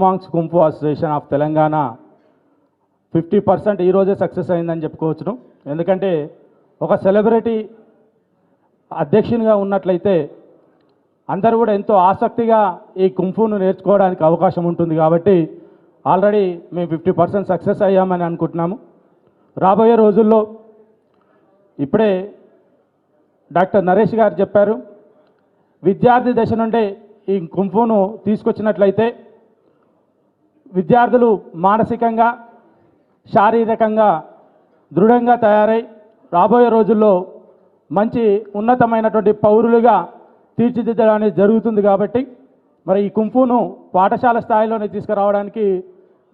Monks kung fu association of Telangana 50% ఈరోజే success అయిందని చెప్పుకోవచ్చును. ఎందుకంటే ఒక సెలబ్రిటీ అధ్యక్షునిగా ఉన్నట్లయితే అందరూ కూడా ఎంతో ఆసక్తిగా ఈ కుంఫును నేర్చుకోవడానికి అవకాశం ఉంటుంది. కాబట్టి ఆల్రెడీ మేము 50% సక్సెస్ అయ్యామని అనుకుంటున్నాము. రాబోయే రోజుల్లో ఇప్పుడే డాక్టర్ నరేష్ గారు చెప్పారు, విద్యార్థి దశ నుండే ఈ కుంఫును తీసుకొచ్చినట్లయితే విద్యార్థులు మానసికంగా శారీరకంగా దృఢంగా తయారై రాబోయే రోజుల్లో మంచి ఉన్నతమైనటువంటి పౌరులుగా తీర్చిదిద్దడం అనేది జరుగుతుంది. కాబట్టి మరి ఈ కుంఫును పాఠశాల స్థాయిలోనే తీసుకురావడానికి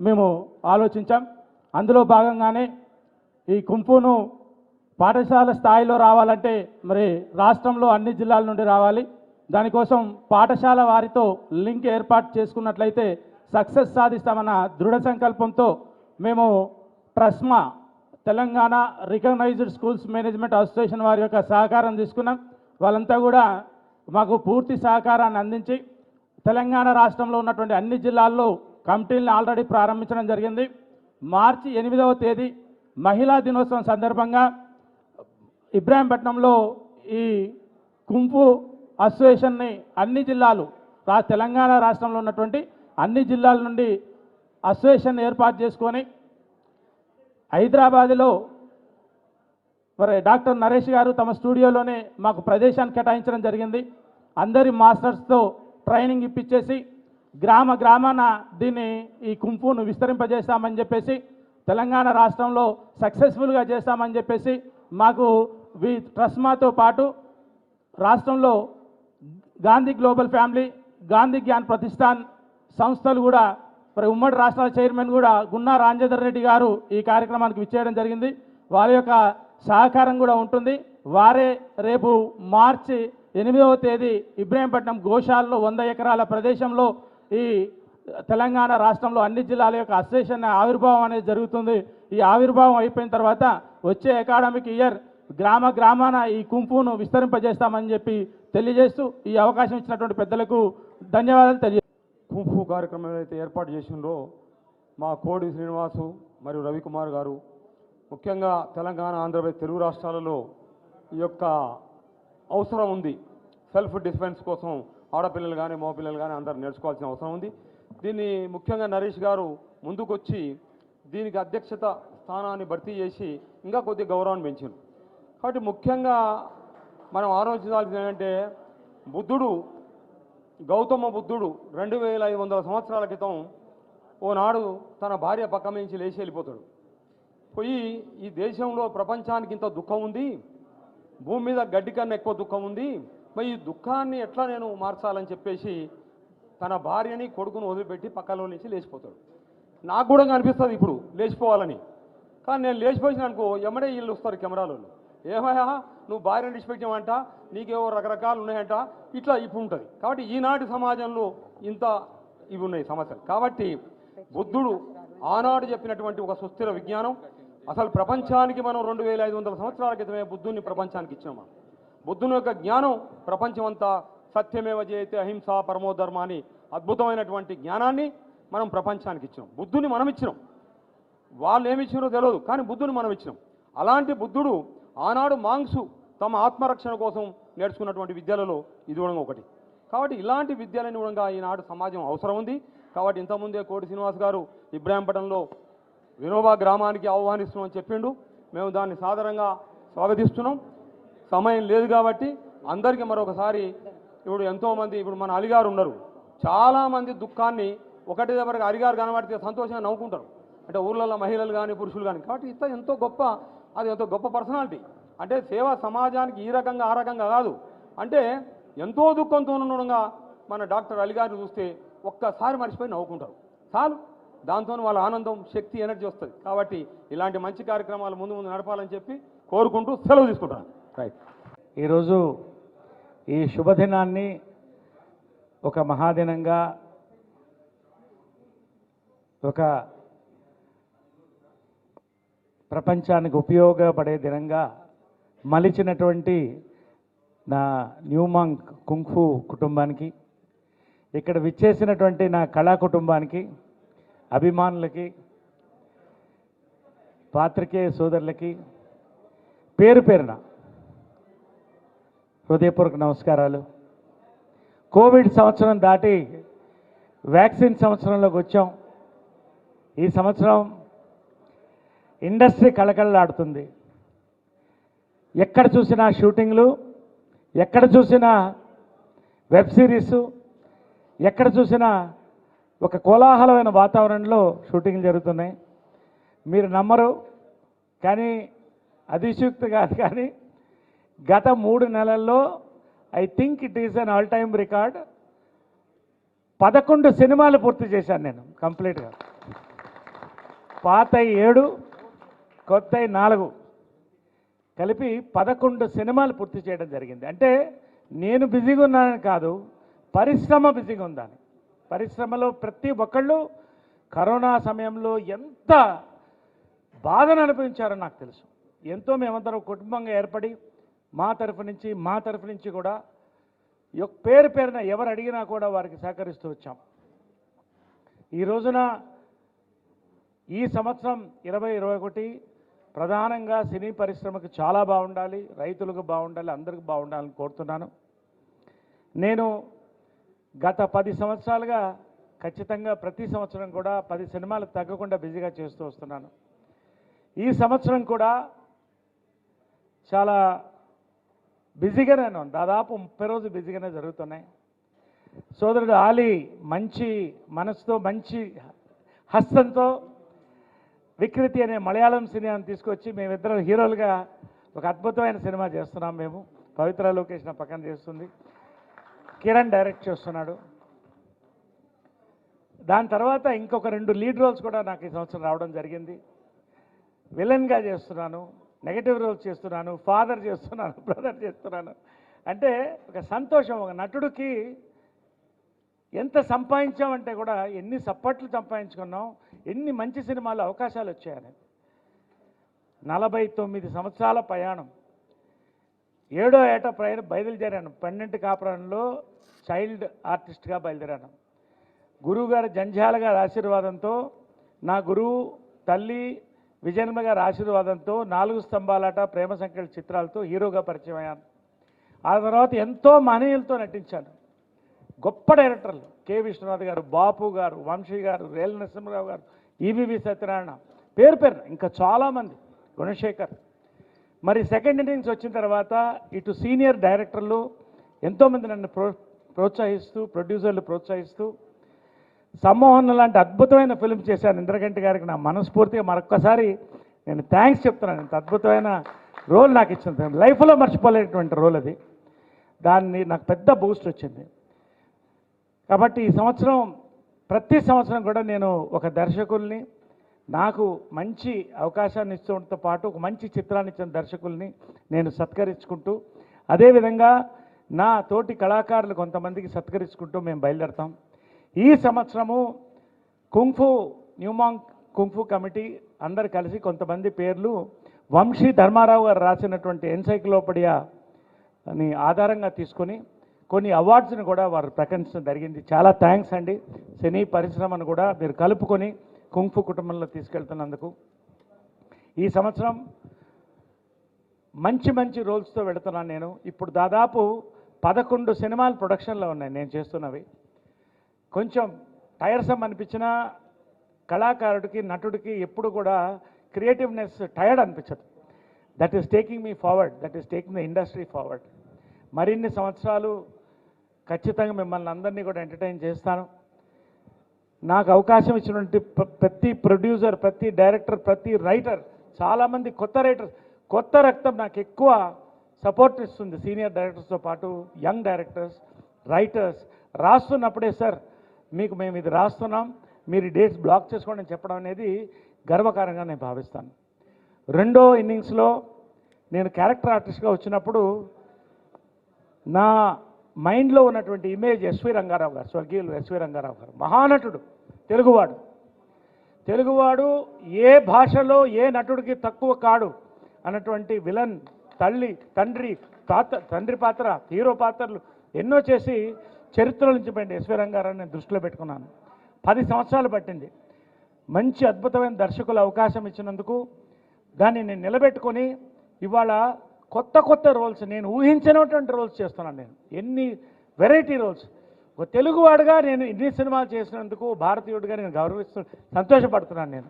మేము ఆలోచించాం. అందులో భాగంగానే ఈ కుంఫును పాఠశాల స్థాయిలో రావాలంటే మరి రాష్ట్రంలో అన్ని జిల్లాల నుండి రావాలి. దానికోసం పాఠశాల వారితో లింక్ ఏర్పాటు చేసుకున్నట్లయితే సక్సెస్ సాధిస్తామన్న దృఢ సంకల్పంతో మేము TRSMA Telangana recognised schools management association వారి యొక్క సహకారం తీసుకున్నాం. వాళ్ళంతా కూడా మాకు పూర్తి సహకారాన్ని అందించి తెలంగాణ రాష్ట్రంలో ఉన్నటువంటి అన్ని జిల్లాల్లో కమిటీలను ఆల్రెడీ ప్రారంభించడం జరిగింది. మార్చి 8వ తేదీ మహిళా దినోత్సవం సందర్భంగా ఇబ్రాహీంపట్నంలో ఈ కుంఫు అసోసియేషన్ని అన్ని జిల్లాలు తెలంగాణ రాష్ట్రంలో ఉన్నటువంటి అన్ని జిల్లాల నుండి అసోసియేషన్ ఏర్పాటు చేసుకొని హైదరాబాద్లో మరి డాక్టర్ నరేష్ గారు తమ స్టూడియోలోనే మాకు ప్రదేశాన్ని కేటాయించడం జరిగింది. అందరి మాస్టర్స్తో ట్రైనింగ్ ఇప్పించేసి గ్రామాన దీన్ని ఈ కుంఫును విస్తరింపజేస్తామని చెప్పేసి తెలంగాణ రాష్ట్రంలో సక్సెస్ఫుల్గా చేస్తామని చెప్పేసి మాకు ట్రస్మాతో పాటు రాష్ట్రంలో గాంధీ గ్లోబల్ ఫ్యామిలీ, గాంధీ జ్ఞాన్ ప్రతిష్టాన్ సంస్థలు కూడా మరి ఉమ్మడి రాష్ట్రాల చైర్మన్ కూడా గున్నా రాంజేందర్ రెడ్డి గారు ఈ కార్యక్రమానికి విచ్చేయడం జరిగింది. వారి యొక్క సహకారం కూడా ఉంటుంది. వారే రేపు మార్చి 8వ తేదీ ఇబ్రాహీంపట్నం గోశాలలో 100 ఎకరాల ప్రదేశంలో ఈ తెలంగాణ రాష్ట్రంలో అన్ని జిల్లాల యొక్క అసోసియేషన్ ఆవిర్భావం అనేది జరుగుతుంది. ఈ ఆవిర్భావం అయిపోయిన తర్వాత వచ్చే అకాడమిక్ ఇయర్ గ్రామాన ఈ కుంఫును విస్తరింపజేస్తామని చెప్పి తెలియజేస్తూ ఈ అవకాశం ఇచ్చినటువంటి పెద్దలకు ధన్యవాదాలు తెలియ. కుంఫు కార్యక్రమం ఏదైతే ఏర్పాటు చేసిండ్రో మా కోడి శ్రీనివాసు మరియు రవికుమార్ గారు, ముఖ్యంగా తెలంగాణ, ఆంధ్రప్రదేశ్, తెలుగు రాష్ట్రాలలో ఈ యొక్క అవసరం ఉంది. సెల్ఫ్ డిఫెన్స్ కోసం ఆడపిల్లలు కానీ మగపిల్లలు కానీ అందరూ నేర్చుకోవాల్సిన అవసరం ఉంది. దీన్ని ముఖ్యంగా నరేష్ గారు ముందుకొచ్చి దీనికి అధ్యక్షత స్థానాన్ని భర్తీ చేసి ఇంకా కొద్ది గౌరవాన్ని పెంచారు. కాబట్టి ముఖ్యంగా మనం ఆలోచించాల్సింది ఏంటంటే గౌతమ బుద్ధుడు 2500 సంవత్సరాల క్రితం ఓనాడు తన భార్య పక్క నుంచి లేచి వెళ్ళిపోతాడు. పోయి ఈ దేశంలో ప్రపంచానికి ఇంత దుఃఖం ఉంది, భూమి మీద గడ్డి కన్నా ఎక్కువ దుఃఖం ఉంది, మరి ఈ దుఃఖాన్ని ఎట్లా నేను మార్చాలని చెప్పేసి తన భార్యని కొడుకును వదిలిపెట్టి పక్కలో నుంచి లేచిపోతాడు. నాకు కూడా అనిపిస్తుంది ఇప్పుడు లేచిపోవాలని. కానీ నేను లేచిపోయిన అనుకో ఎమ్మడే వీళ్ళు వస్తారు కెమెరాలో, ఏమయ్యా నువ్వు భార్యను విడిచిపెట్టావంట, నీకేవో రకరకాలు ఉన్నాయంట, ఇట్లా ఇప్పుడు ఉంటుంది. కాబట్టి ఈనాటి సమాజంలో ఇంత ఇవి ఉన్నాయి సమస్యలు. కాబట్టి బుద్ధుడు ఆనాడు చెప్పినటువంటి ఒక సుస్థిర విజ్ఞానం అసలు ప్రపంచానికి మనం 2500 సంవత్సరాల క్రితమే బుద్ధుని ప్రపంచానికి ఇచ్చినాం. బుద్ధుని యొక్క జ్ఞానం ప్రపంచమంతా సత్యమేవ జయతే అహింస పరమోధర్మ అని అద్భుతమైనటువంటి జ్ఞానాన్ని మనం ప్రపంచానికి ఇచ్చినాం. బుద్ధుని మనం ఇచ్చినాం, వాళ్ళు ఏమి ఇచ్చినారో తెలియదు, కానీ బుద్ధుని మనం ఇచ్చినాం. అలాంటి బుద్ధుడు ఆనాడు మాంగ్సు తమ ఆత్మరక్షణ కోసం నేర్చుకున్నటువంటి విద్యలలో ఇది కూడా ఒకటి. కాబట్టి ఇలాంటి విద్యలని కూడా ఈనాడు సమాజం అవసరం ఉంది. కాబట్టి ఇంతకుముందే కోటి శ్రీనివాస్ గారు ఇబ్రాహీంపట్నంలో వినోబా గ్రామానికి ఆహ్వానిస్తున్నామని చెప్పిండు. మేము దాన్ని సాదరంగా స్వాగతిస్తున్నాం. సమయం లేదు కాబట్టి అందరికీ మరొకసారి ఇప్పుడు ఎంతోమంది ఇప్పుడు మన అలిగారు ఉన్నారు, చాలామంది దుఃఖాన్ని ఒకటి దగ్గర అలిగారు కనబడితే సంతోషంగా నవ్వుకుంటారు. అంటే ఊర్లలో మహిళలు కానీ పురుషులు కానీ. కాబట్టి ఎంతో గొప్ప, అది ఎంతో గొప్ప పర్సనాలిటీ. అంటే సేవా సమాజానికి ఈ రకంగా ఆ రకంగా కాదు, అంటే ఎంతో దుఃఖంతో ఉండగా మన డాక్టర్ అలీ గారిని చూస్తే ఒక్కసారి మర్చిపోయి నవ్వుకుంటారు చాలు. దాంతో వాళ్ళ ఆనందం, శక్తి, ఎనర్జీ వస్తుంది. కాబట్టి ఇలాంటి మంచి కార్యక్రమాలు ముందు నడపాలని చెప్పి కోరుకుంటూ సెలవు తీసుకుంటాను. రైట్. ఈరోజు ఈ శుభదినాన్ని ఒక మహాదినంగా, ఒక ప్రపంచానికి ఉపయోగపడే దినంగా మలిచినటువంటి నా న్యూ మాంగ్ కుంఫు కుటుంబానికి, ఇక్కడ విచ్చేసినటువంటి నా కళా కుటుంబానికి, అభిమానులకి, పాత్రికేయ సోదరులకి పేరు పేరున హృదయపూర్వక నమస్కారాలు. కోవిడ్ సంవత్సరం దాటి వ్యాక్సిన్ సంవత్సరంలోకి వచ్చాం. ఈ సంవత్సరం ఇండస్ట్రీ కళకళలాడుతుంది. ఎక్కడ చూసినా షూటింగ్లు, ఎక్కడ చూసినా వెబ్ సిరీసు, ఎక్కడ చూసినా ఒక కోలాహలమైన వాతావరణంలో షూటింగ్లు జరుగుతున్నాయి. మీరు నమ్మరు, కానీ అతిశయోక్తి కాదు, కానీ గత 3 నెలల్లో I think it is an all time record. 11 సినిమాలు పూర్తి చేశాను నేను కంప్లీట్గా. పాత 7, కొత్త 4 కలిపి 11 సినిమాలు పూర్తి చేయడం జరిగింది. అంటే నేను బిజీగా ఉన్నానని కాదు, పరిశ్రమ బిజీగా ఉందని. పరిశ్రమలో ప్రతి ఒక్కళ్ళు కరోనా సమయంలో ఎంత బాధను అనుభవించారో నాకు తెలుసు. ఎంతో మేమందరం కుటుంబంగా ఏర్పడి మా తరఫు నుంచి కూడా పేరు పేరున ఎవరు అడిగినా కూడా వారికి సహకరిస్తూ వచ్చాం. ఈ రోజున ఈ సంవత్సరం 2021 ప్రధానంగా సినీ పరిశ్రమకు చాలా బాగుండాలి, రైతులకు బాగుండాలి, అందరికి బాగుండాలని కోరుతున్నాను. నేను గత 10 సంవత్సరాలుగా ఖచ్చితంగా ప్రతి సంవత్సరం కూడా 10 సినిమాలు తగ్గకుండా బిజీగా చేస్తూ వస్తున్నాను. ఈ సంవత్సరం కూడా చాలా బిజీగానే ఉన్నాను. దాదాపు 30 రోజులు బిజీగానే జరుగుతున్నాయి. సోదరుడు ఆలీ మంచి మనసుతో, మంచి హస్తంతో వికృతి అనే మలయాళం సినిమాని తీసుకొచ్చి మేమిద్దరం హీరోలుగా ఒక అద్భుతమైన సినిమా చేస్తున్నాం. మేము పవిత్ర లోకేష్ నా పక్కన చేస్తుంది, కిరణ్ డైరెక్ట్ చేస్తున్నాడు. దాని తర్వాత ఇంకొక 2 లీడ్ రోల్స్ కూడా నాకు ఈ సంవత్సరం రావడం జరిగింది. విలన్గా చేస్తున్నాను, నెగటివ్ రోల్స్ చేస్తున్నాను, ఫాదర్ చేస్తున్నాను, బ్రదర్ చేస్తున్నాను. అంటే ఒక సంతోషం. ఒక నటుడికి ఎంత సంపాదించామంటే కూడా ఎన్ని సప్పట్లు సంపాదించుకున్నాం, ఎన్ని మంచి సినిమాలు అవకాశాలు వచ్చాయని. 49 సంవత్సరాల ప్రయాణం, 7వ ఏట బయలుదేరాను. 12 కాపురంలో చైల్డ్ ఆర్టిస్ట్గా బయలుదేరాను. గురువు గారు జంధ్యాల గారి ఆశీర్వాదంతో, నా గురువు తల్లి విజయన్మ గారి ఆశీర్వాదంతో 4 స్తంభాలాట, ప్రేమ సంఖ్యల చిత్రాలతో హీరోగా పరిచయం అయ్యాను. ఆ తర్వాత ఎంతో మహనీయులతో నటించాను. గొప్ప డైరెక్టర్లు కె విశ్వనాథ్ గారు, బాపు గారు, వంశీ గారు, రేల నరసింహరావు గారు, ఈవివి సత్యనారాయణ, పేరు ఇంకా చాలామంది, గుణశేఖర్. మరి సెకండ్ ఇన్నింగ్స్ వచ్చిన తర్వాత ఇటు సీనియర్ డైరెక్టర్లు ఎంతోమంది నన్ను ప్రోత్సహిస్తూ, ప్రొడ్యూసర్లు ప్రోత్సహిస్తూ సమ్మోహన్ లాంటి అద్భుతమైన ఫిల్మ్ చేశాను. ఇంద్రగంటి గారికి నా మనస్ఫూర్తిగా మరొక్కసారి నేను థ్యాంక్స్ చెప్తున్నాను. ఇంత అద్భుతమైన రోల్ నాకు ఇచ్చింది, లైఫ్లో మర్చిపోలేటువంటి రోల్ అది. దాన్ని నాకు పెద్ద బూస్ట్ వచ్చింది. కాబట్టి ఈ సంవత్సరం, ప్రతి సంవత్సరం కూడా నేను ఒక దర్శకుల్ని, నాకు మంచి అవకాశాన్ని ఇచ్చడంతో పాటు ఒక మంచి చిత్రాన్ని ఇచ్చిన దర్శకుల్ని నేను సత్కరించుకుంటూ, అదేవిధంగా నా తోటి కళాకారులు కొంతమందికి సత్కరించుకుంటూ మేము బయలుదేరుతాం. ఈ సంవత్సరము కుంఫు న్యూమాంగ్ కుంఫు కమిటీ అందరు కలిసి కొంతమంది పేర్లు వంశీ ధర్మారావు గారు రాసినటువంటి ఎన్సైక్లోపీడియా అని ఆధారంగా తీసుకొని కొన్ని అవార్డ్స్ని కూడా వారు ప్రకటించడం జరిగింది. చాలా థ్యాంక్స్ అండి. సినీ పరిశ్రమను కూడా మీరు కలుపుకొని కుంఫు కుటుంబంలో తీసుకెళ్తున్నందుకు. ఈ సంవత్సరం మంచి మంచి రోల్స్తో వెళుతున్నాను నేను. ఇప్పుడు దాదాపు 11 సినిమాలు ప్రొడక్షన్లో ఉన్నాయి నేను చేస్తున్నవి. కొంచెం టైర్సమ్ అనిపించినా కళాకారుడికి, నటుడికి ఎప్పుడు కూడా క్రియేటివ్నెస్ టైర్డ్ అనిపించదు. That is taking me forward, that is taking the industry forward. మరిన్ని సంవత్సరాలు ఖచ్చితంగా మిమ్మల్ని అందరినీ కూడా ఎంటర్టైన్ చేస్తాను. నాకు అవకాశం ఇచ్చినటువంటి ప్రతి ప్రొడ్యూసర్, ప్రతి డైరెక్టర్, ప్రతి రైటర్, చాలామంది కొత్త రైటర్స్, కొత్త రక్తం నాకు ఎక్కువ సపోర్ట్ ఇస్తుంది. సీనియర్ డైరెక్టర్స్తో పాటు యంగ్ డైరెక్టర్స్, రైటర్స్ రాస్తున్నప్పుడే సార్ మీకు మేము ఇది రాస్తున్నాం, మీరు డేట్స్ బ్లాక్ చేసుకోండి అని చెప్పడం అనేది గర్వకారంగా నేను భావిస్తాను. రెండో ఇన్నింగ్స్లో నేను క్యారెక్టర్ ఆర్టిస్ట్గా వచ్చినప్పుడు నా మైండ్లో ఉన్నటువంటి ఇమేజ్ ఎస్వి రంగారావు గారు, స్వర్గీయులు ఎస్వి రంగారావు గారు, మహానటుడు, తెలుగువాడు, ఏ భాషలో ఏ నటుడికి తక్కువ కాడు అన్నటువంటి విలన్, తండ్రి పాత్ర, హీరో పాత్రలు ఎన్నో చేసి చరిత్రలో నుంచి పోయింది ఎస్వి రంగారావు నేను దృష్టిలో పెట్టుకున్నాను. 10 సంవత్సరాలు పట్టింది. మంచి అద్భుతమైన దర్శకులు అవకాశం ఇచ్చినందుకు దాన్ని నేను నిలబెట్టుకొని ఇవాళ కొత్త కొత్త రోల్స్, నేను ఊహించినటువంటి రోల్స్ చేస్తున్నాను. నేను ఎన్ని వెరైటీ రోల్స్, ఒక తెలుగువాడుగా నేను ఇన్ని సినిమాలు చేసినందుకు భారతీయుడిగా నేను సంతోషపడుతున్నాను. నేను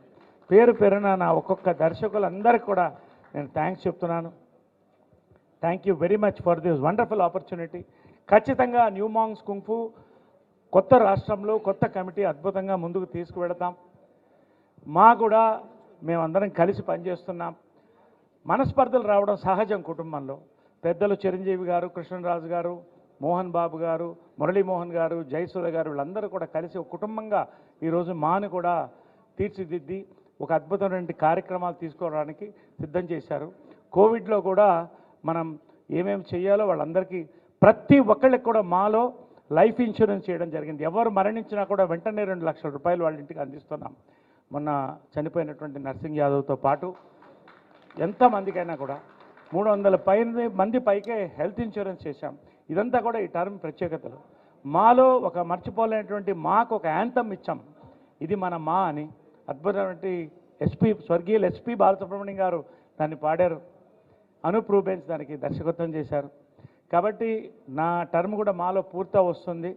పేరు పేరున నా ఒక్కొక్క దర్శకులందరికీ కూడా నేను థ్యాంక్స్ చెప్తున్నాను. Thank you very much for this wonderful opportunity. ఖచ్చితంగా న్యూ మాంగ్స్ కుంఫు కొత్త రాష్ట్రంలో కొత్త కమిటీ అద్భుతంగా ముందుకు తీసుకువెడతాం. కూడా మేమందరం కలిసి పనిచేస్తున్నాం. మనస్పర్ధలు రావడం సహజం కుటుంబంలో. పెద్దలు చిరంజీవి గారు, కృష్ణరాజు గారు, మోహన్ బాబు గారు, మురళీమోహన్ గారు, జయసూర్య గారు వీళ్ళందరూ కూడా కలిసి ఒక కుటుంబంగా ఈరోజు మాను కూడా తీర్చిదిద్ది ఒక అద్భుతమైన కార్యక్రమాలు తీసుకోవడానికి సిద్ధం చేశారు. కోవిడ్లో కూడా మనం ఏమేమి చేయాలో వాళ్ళందరికీ ప్రతి ఒక్కళ్ళకి కూడా మాలో లైఫ్ ఇన్సూరెన్స్ చేయడం జరిగింది. ఎవరు మరణించినా కూడా వెంటనే 2 లక్షల రూపాయలు వాళ్ళ ఇంటికి అందిస్తున్నాం. మొన్న చనిపోయినటువంటి నర్సింగ్ యాదవ్తో పాటు ఎంతమందికైనా కూడా 300 మంది పైకే హెల్త్ ఇన్సూరెన్స్ చేశాం. ఇదంతా కూడా ఈ టర్మ్ ప్రత్యేకతలు. మాలో ఒక మర్చిపోలేనటువంటి మాకు ఒక యాంథమ్ ఇచ్చాం, ఇది మన మా అని. అద్భుతమైన స్వర్గీయులు ఎస్పి బాలసుబ్రహ్మణ్యం గారు దాన్ని పాడారు. అనూప్ రూబెన్స్ దానికి దర్శకత్వం చేశారు. కాబట్టి నా టర్మ్ కూడా మాలో పూర్తి వస్తుంది.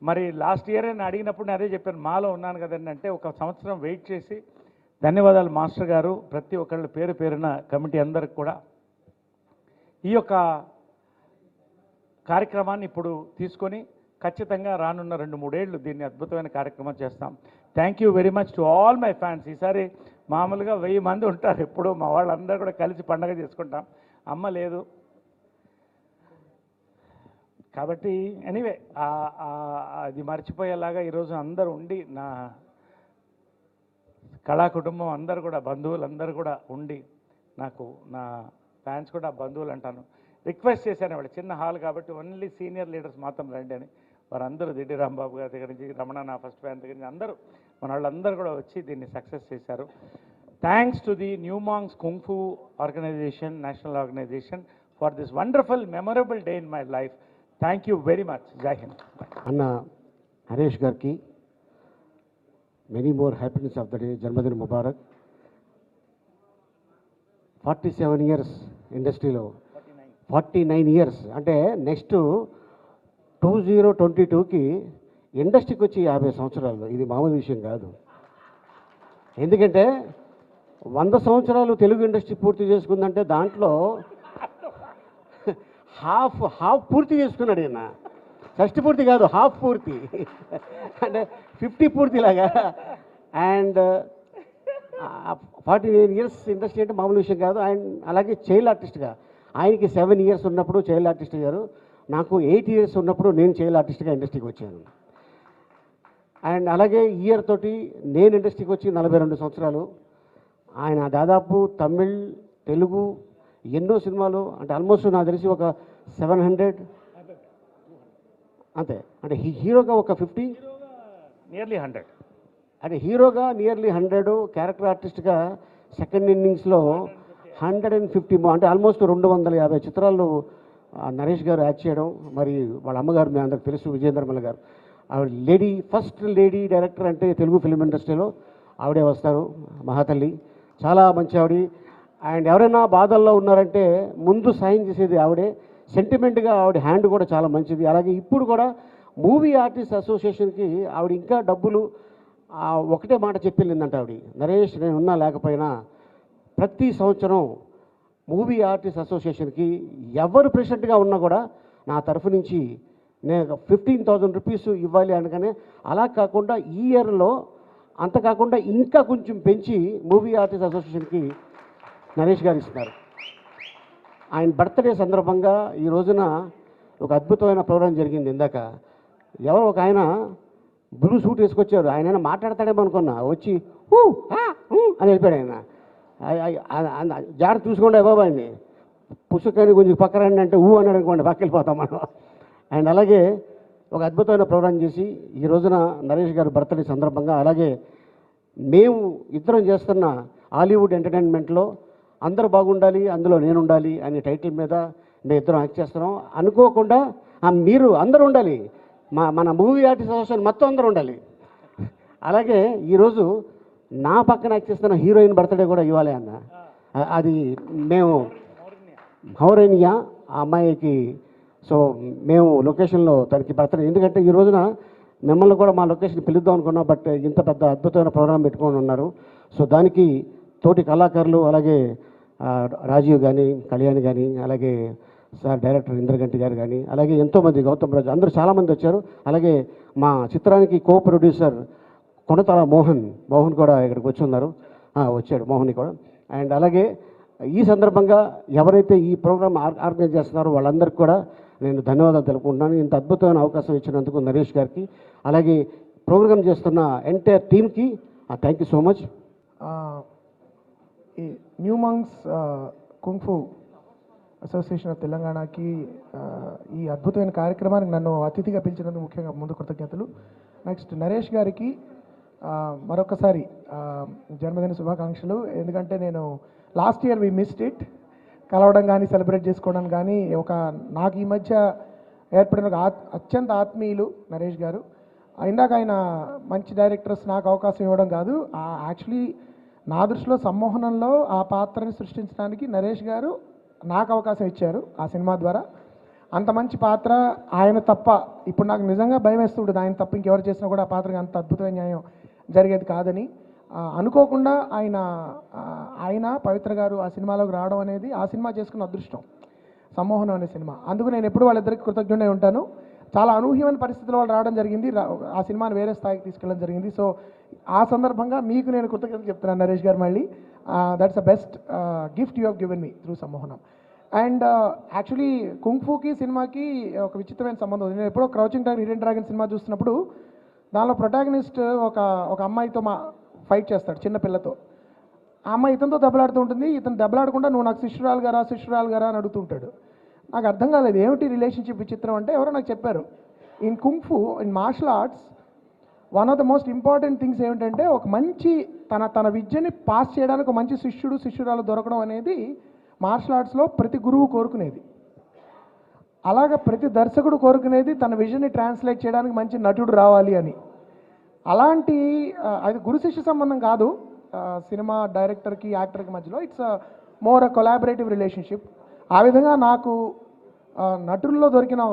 మరి లాస్ట్ ఇయర్ నేను అడిగినప్పుడు నేను అదే చెప్పాను, మాలో ఉన్నాను కదండి అంటే 1 సంవత్సరం వెయిట్ చేసి, ధన్యవాదాలు మాస్టర్ గారు, ప్రతి ఒక్కళ్ళు పేరు పేరున కమిటీ అందరికి కూడా ఈ యొక్క కార్యక్రమాన్ని ఇప్పుడు తీసుకొని ఖచ్చితంగా రానున్న 2-3 ఏళ్ళు దీన్ని అద్భుతమైన కార్యక్రమం చేస్తాం. Thank you very much to all my fans. ఈసారి మామూలుగా 1000 మంది ఉంటారు ఎప్పుడు, మా వాళ్ళందరూ కూడా కలిసి పండగ చేసుకుంటాం. అమ్మ లేదు కాబట్టి ఎనీవే అది మర్చిపోయేలాగా ఈరోజు అందరూ ఉండి, నా కళా కుటుంబం అందరూ కూడా, బంధువులందరూ కూడా ఉండి, నాకు నా ఫ్యాన్స్ కూడా బంధువులు అంటాను, రిక్వెస్ట్ చేశాను. వాళ్ళు చిన్న హాల్ కాబట్టి ఓన్లీ సీనియర్ లీడర్స్ మాత్రం రండి అని. వారందరూ దిడ్డి రాంబాబు గారి దగ్గర నుంచి, రమణ నా ఫస్ట్ ఫ్యాన్ దగ్గర నుంచి అందరూ మన వాళ్ళందరూ కూడా వచ్చి దీన్ని సక్సెస్ చేశారు. Thanks to the new monks kung fu organisation, national organisation for this wonderful memorable day in my life. Thank you very much. జై హింద్. అన్న హరీష్ గారికి many more happiness of the day. జన్మదిన ముబారక్. 47 ఇయర్స్ ఇండస్ట్రీలో, 49 ఇయర్స్ అంటే నెక్స్ట్ 2022కి ఇండస్ట్రీకి వచ్చి 50 సంవత్సరాలు. ఇది మామూలు విషయం కాదు. ఎందుకంటే 100 సంవత్సరాలు తెలుగు ఇండస్ట్రీ పూర్తి చేసుకుందంటే దాంట్లో హాఫ్ పూర్తి చేసుకున్నాడు ఈయన. షష్టి పూర్తి కాదు, హాఫ్ పూర్తి అంటే 50 పూర్తిలాగా. అండ్ 49 ఇయర్స్ ఇండస్ట్రీ అంటే మామూలు విషయం కాదు. అండ్ అలాగే చైల్డ్ ఆర్టిస్ట్గా ఆయనకి 7 ఇయర్స్ ఉన్నప్పుడు చైల్డ్ ఆర్టిస్ట్ అయ్యారు. నాకు 8 ఇయర్స్ ఉన్నప్పుడు నేను చైల్డ్ ఆర్టిస్ట్గా ఇండస్ట్రీకి వచ్చాను. అండ్ అలాగే ఈ ఇయర్ తోటి నేను ఇండస్ట్రీకి వచ్చి 42 సంవత్సరాలు. ఆయన దాదాపు తమిళ్, తెలుగు ఎన్నో సినిమాలు, అంటే ఆల్మోస్ట్ నాకు తెలిసి ఒక 700 అంతే. అంటే హీరోగా ఒక 50, నియర్లీ 100, అంటే హీరోగా నియర్లీ 100, క్యారెక్టర్ ఆర్టిస్ట్గా సెకండ్ ఇన్నింగ్స్లో 150, అంటే ఆల్మోస్ట్ 250 చిత్రాలు నరేష్ గారు యాక్ట్ చేయడం. మరి వాళ్ళ అమ్మగారు మీ అందరికి తెలుసు, విజయేంద్రమల్ల గారు. ఆవిడ ఫస్ట్ లేడీ డైరెక్టర్ అంటే తెలుగు ఫిల్మ్ ఇండస్ట్రీలో ఆవిడే వస్తారు. మహాతల్లి చాలా మంచి ఆవిడ. అండ్ ఎవరైనా బాధల్లో ఉన్నారంటే ముందు సాయం చేసేది ఆవిడే. సెంటిమెంట్గా ఆవిడ హ్యాండ్ కూడా చాలా మంచిది. అలాగే ఇప్పుడు కూడా మూవీ ఆర్టిస్ట్ అసోసియేషన్కి ఆవిడ ఇంకా డబ్బులు ఒకటే మాట చెప్పిల్లిందంట ఆవిడ, నరేష్ నేను ఉన్నా లేకపోయినా ప్రతి సంవత్సరం మూవీ ఆర్టిస్ట్ అసోసియేషన్కి ఎవరు ప్రెసిడెంట్గా ఉన్నా కూడా నా తరఫు నుంచి నేను 15,000 రూపీస్ ఇవ్వాలి అనగానే, అలా కాకుండా ఈ ఇయర్లో అంత కాకుండా ఇంకా కొంచెం పెంచి మూవీ ఆర్టిస్ట్ అసోసియేషన్కి నరేష్ గారు ఇస్తున్నారు. ఆయన బర్త్డే సందర్భంగా ఈ రోజున ఒక అద్భుతమైన ప్రోగ్రాం జరిగింది. ఇందాక ఎవరో ఒక ఆయన బ్లూ సూట్ వేసుకొచ్చారు. ఆయన మాట్లాడతాడేమో అనుకున్నా, వచ్చి అని వెళ్ళిపోయాడు. ఆయన జాగ్రత్త చూసుకోండి బాబా, ఆయన్ని పుస్తకాన్ని కొంచెం పక్కరండి అంటే అన్నాడు అనుకోండి, పక్క వెళ్ళిపోతాం మనం. అండ్ అలాగే ఒక అద్భుతమైన ప్రోగ్రాం చేసి ఈ రోజున నరేష్ గారి బర్త్డే సందర్భంగా, అలాగే మేము ఇద్దరం చేస్తున్న హాలీవుడ్ ఎంటర్టైన్మెంట్లో అందరూ బాగుండాలి, అందులో నేను ఉండాలి అనే టైటిల్ మీద మేము ఇద్దరం యాక్ట్ చేస్తున్నాం. అనుకోకుండా మీరు అందరూ ఉండాలి, మన మూవీ ఆర్టిస్ట్ అసోసియేషన్ మొత్తం అందరూ ఉండాలి. అలాగే ఈరోజు నా పక్కన యాక్ట్ చేస్తున్న హీరోయిన్ బర్త్డే కూడా ఇవ్వాలి అన్న. అది మేము హౌరేనియా ఆ అమ్మాయికి, సో మేము లొకేషన్లో తనకి బర్త్డే, ఎందుకంటే ఈ రోజున మిమ్మల్ని కూడా మా లొకేషన్ పిలుద్దాం అనుకున్నాం, బట్ ఇంత పెద్ద అద్భుతమైన ప్రోగ్రాం పెట్టుకొని ఉన్నారు. సో దానికి తోటి కళాకారులు, అలాగే రాజీవ్ కానీ, కళ్యాణ్ కానీ, అలాగే సార్ డైరెక్టర్ ఇంద్రగంటి గారు కానీ, అలాగే ఎంతోమంది గౌతమ్ రాజు, అందరూ చాలామంది వచ్చారు. అలాగే మా చిత్రానికి కో ప్రొడ్యూసర్ కొనతల మోహన్ కూడా ఇక్కడికి వచ్చి ఉన్నారు, వచ్చాడు మోహన్ కూడా. అండ్ అలాగే ఈ సందర్భంగా ఎవరైతే ఈ ప్రోగ్రామ్ ఆర్గనైజ్ చేస్తున్నారో వాళ్ళందరికీ కూడా నేను ధన్యవాదాలు తెలుపుకుంటున్నాను. ఇంత అద్భుతమైన అవకాశం ఇచ్చినందుకు నరేష్ గారికి, అలాగే ప్రోగ్రామ్ చేస్తున్న ఎంటైర్ టీమ్కి థ్యాంక్ యూ సో మచ్. ఈ new monks kung fu association of తెలంగాణకి ఈ అద్భుతమైన కార్యక్రమానికి నన్ను అతిథిగా పిలిచినందుకు ముఖ్యంగా ముందు కృతజ్ఞతలు. నెక్స్ట్ నరేష్ గారికి మరొకసారి జన్మదిన శుభాకాంక్షలు. ఎందుకంటే నేను last year we missed it, కలవడం కానీ సెలబ్రేట్ చేసుకోవడం కానీ. నాకు ఈ మధ్య ఏర్పడిన ఒక అత్యంత ఆత్మీయులు నరేష్ గారు. ఇందాక ఆయన మంచి డైరెక్టర్స్ నాకు అవకాశం ఇవ్వడం కాదు, యాక్చువల్లీ నా దృష్టిలో సమ్మోహనంలో ఆ పాత్రని సృష్టించడానికి నరేష్ గారు నాకు అవకాశం ఇచ్చారు ఆ సినిమా ద్వారా. అంత మంచి పాత్ర ఆయన తప్ప, ఇప్పుడు నాకు నిజంగా భయం వేస్తుంటుంది, ఆయన తప్ప ఇంకెవరు చేసినా కూడా ఆ పాత్రకి అంత అద్భుతమైన న్యాయం జరిగేది కాదని. అనుకోకుండా ఆయన పవిత్ర గారు ఆ సినిమాలోకి రావడం అనేది ఆ సినిమా చేసుకున్న అదృష్టం, సమ్మోహనం అనే సినిమా. అందుకు నేను ఎప్పుడు వాళ్ళిద్దరికి కృతజ్ఞుడై ఉంటాను. చాలా అనూహ్యమైన పరిస్థితుల్లో వాళ్ళు రావడం జరిగింది, ఆ సినిమాని వేరే స్థాయికి తీసుకెళ్ళడం జరిగింది. సో ఆ సందర్భంగా మీకు నేను కృతజ్ఞతలు చెప్తున్నాను నరేష్ గారు. మళ్ళీ that's the best gift you have given me through Sammohanam. And actually కుంగ్ఫూకి సినిమాకి ఒక విచిత్రమైన సంబంధం ఉంది. నేను ఎప్పుడో క్రౌచింగ్ టైగర్ హిడెన్ డ్రాగన్ సినిమా చూస్తున్నప్పుడు దానిలో ప్రొటాగనిస్ట్ ఒక అమ్మాయితో ఫైట్ చేస్తాడు, చిన్న పిల్లతో. ఆ అమ్మాయి ఇతనితో దెబ్బలాడుతూ ఉంటుంది, ఇతను దెబ్బలాడకుండా నువ్వు నాకు శిష్యురాలు గారా అని అడుగుతుంటాడు. నాకు అర్థం కాలేదు ఏమిటి రిలేషన్షిప్ విచిత్రం అంటే, ఎవరో నాకు చెప్పారు in kung fu, in martial arts one of the most important things ఏమిటంటే ఒక మంచి తన విద్యని పాస్ చేయడానికి ఒక మంచి శిష్యురాలు దొరకడం అనేది మార్షల్ ఆర్ట్స్లో ప్రతి గురువు కోరుకునేది. అలాగ ప్రతి దర్శకుడు కోరుకునేది తన విజన్ని ట్రాన్స్లేట్ చేయడానికి మంచి నటుడు రావాలి అని. అలాంటి అది గురు శిష్య సంబంధం కాదు సినిమా డైరెక్టర్కి యాక్టర్కి మధ్యలో, it's more a collaborative relationship. ఆ విధంగా నాకు నటుల్లో దొరికిన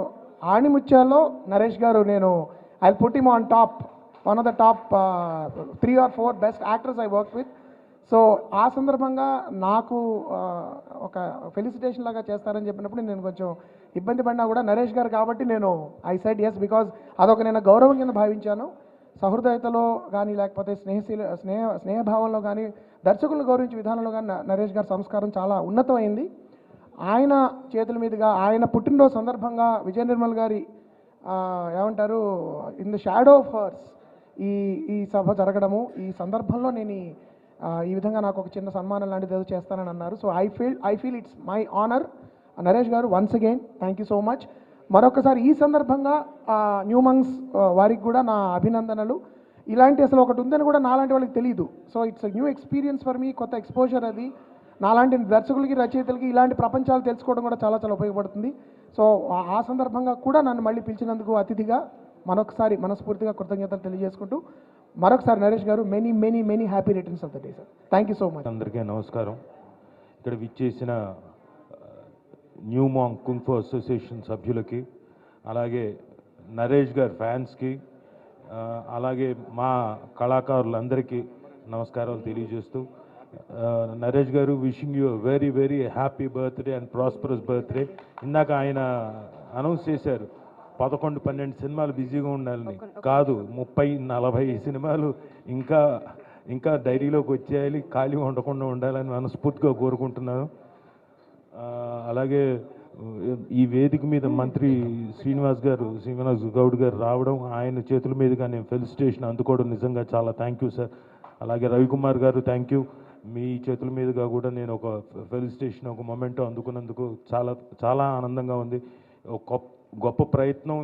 ఆణిముత్యాల్లో నరేష్ గారు, నేను I put him on top, one of the top 3 or 4 best actors I work with. So ఆ సందర్భంగా నాకు ఒక ఫెలిసిటేషన్ లాగా చేస్తారని చెప్పినప్పుడు నేను కొంచెం ఇబ్బంది పడినా కూడా నరేష్ గారు కాబట్టి నేను ఐ సైడ్ ఎస్, బికాజ్ అదొక నేను గౌరవం కింద భావించాను. సహృదయతలో కానీ, లేకపోతే స్నేహభావంలో కానీ, దర్శకులను గౌరవించే విధానంలో కానీ నరేష్ గారి సంస్కారం చాలా ఉన్నతమైంది. ఆయన చేతుల మీదుగా ఆయన పుట్టినరోజు సందర్భంగా విజయ నిర్మల్ గారి ఏమంటారు in the shadow of hurts ఈ సభ జరగడము, ఈ సందర్భంలో నేను ఈ విధంగా నాకు ఒక చిన్న సన్మానం లాంటిది ఏదో చేస్తానని అన్నారు. So I feel it's my honour. Naresh garu once again thank you so much. మరొకసారి ఈ సందర్భంగా న్యూ మంక్స్ వారికి కూడా నా అభినందనలు. ఇలాంటి అసలు ఒకటి ఉందని కూడా నాలాంటి వాళ్ళకి తెలియదు. So it's new experience for me, కొత్త ఎక్స్పోజర్ అది. నాలాంటి దర్శకులకి, రచయితలకి ఇలాంటి ప్రపంచాలు తెలుసుకోవడం కూడా చాలా చాలా ఉపయోగపడుతుంది. సో ఆ సందర్భంగా కూడా నన్ను మళ్ళీ పిలిచినందుకు అతిథిగా మరొకసారి మనస్ఫూర్తిగా కృతజ్ఞతలు తెలియజేసుకుంటూ, మరొకసారి నరేష్ గారు many many many happy returns of the day sir. Thank you so much. అందరికీ నమస్కారం. ఇక్కడ విచ్చేసిన న్యూ మాంగ్ కుంగ్ఫు అసోసియేషన్ సభ్యులకి, అలాగే నరేష్ గారి ఫ్యాన్స్కి, అలాగే మా కళాకారులందరికీ నమస్కారాలు తెలియజేస్తూ, నరేష్ గారు wishing you very very happy birthday and prosperous birthday. ఇందాక ఆయన అనౌన్స్ చేశారు 11-12 సినిమాలు బిజీగా ఉండాలని. కాదు, 30-40 సినిమాలు ఇంకా డైరీలోకి వచ్చేయాలి, ఖాళీ ఉండకుండా ఉండాలని మనస్ఫూర్తిగా కోరుకుంటున్నాను. అలాగే ఈ వేదిక మీద మంత్రి శ్రీనివాస్ గౌడ్ గారు రావడం, ఆయన చేతుల మీదుగా నేను ఫెలిసిటేషన్ అందుకోవడం నిజంగా చాలా థ్యాంక్ యూ సార్. అలాగే రవికుమార్ గారు థ్యాంక్ యూ. మీ చేతుల మీదుగా కూడా నేను ఒక ఫెలిసిటేషన్, ఒక మొమెంటో అందుకున్నందుకు చాలా చాలా ఆనందంగా ఉంది. ఒక గొప్ప ప్రయత్నం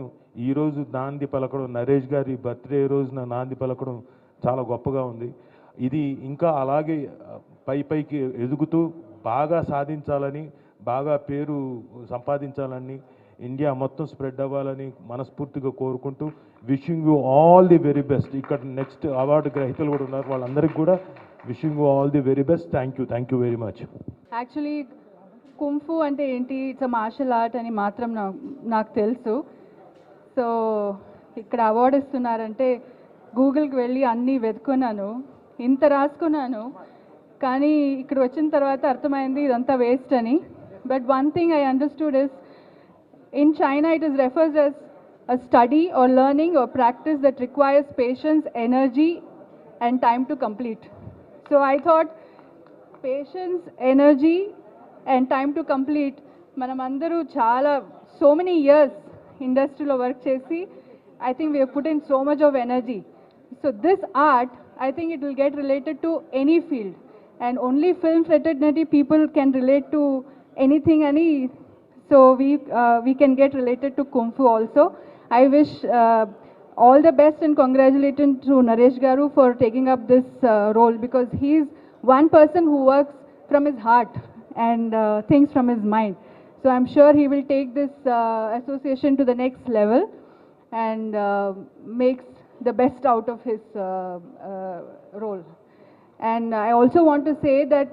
ఈరోజు నాంది పలకడం, నరేష్ గారి బర్త్డే రోజున నాంది పలకడం చాలా గొప్పగా ఉంది. ఇది ఇంకా అలాగే పైకి ఎదుగుతూ బాగా సాధించాలని, బాగా పేరు సంపాదించాలని ఇండియా మొత్తం స్ప్రెడ్ అవ్వాలని మనస్ఫూర్తిగా కోరుకుంటూ wishing you all the very best. ఇక్కడ నెక్స్ట్ అవార్డు గ్రహీతలు కూడా ఉన్నారు, వాళ్ళందరికీ కూడా wishing you all the very best. Thank you very much. Actually kung fu అంటే ఏంటి, ఇట్స్ అ మార్షల్ ఆర్ట్ అని మాత్రం నాకు తెలుసు. సో ఇక్కడ అవార్డు ఇస్తున్నారంటే గూగుల్కి వెళ్ళి అన్నీ వెతుకున్నాను, ఇంత రాసుకున్నాను, కానీ ఇక్కడ వచ్చిన తర్వాత అర్థమైంది ఇదంతా వేస్ట్ అని. But one thing I understood is in China it is referred as a study or learning or practice that requires patience, energy and time to complete. So I thought patience, energy and time to complete, manamandaru chaala so many years industry lo work chesi, I think we have put in so much of energy. So this art, I think it will get related to any field, and only film fraternity people can relate to anything, any. So we can get related to Kung Fu also. I wish all the best and congratulations to Naresh Garu for taking up this role, because he is one person who works from his heart and thinks from his mind. So I'm sure he will take this association to the next level and makes the best out of his role. And I also want to say that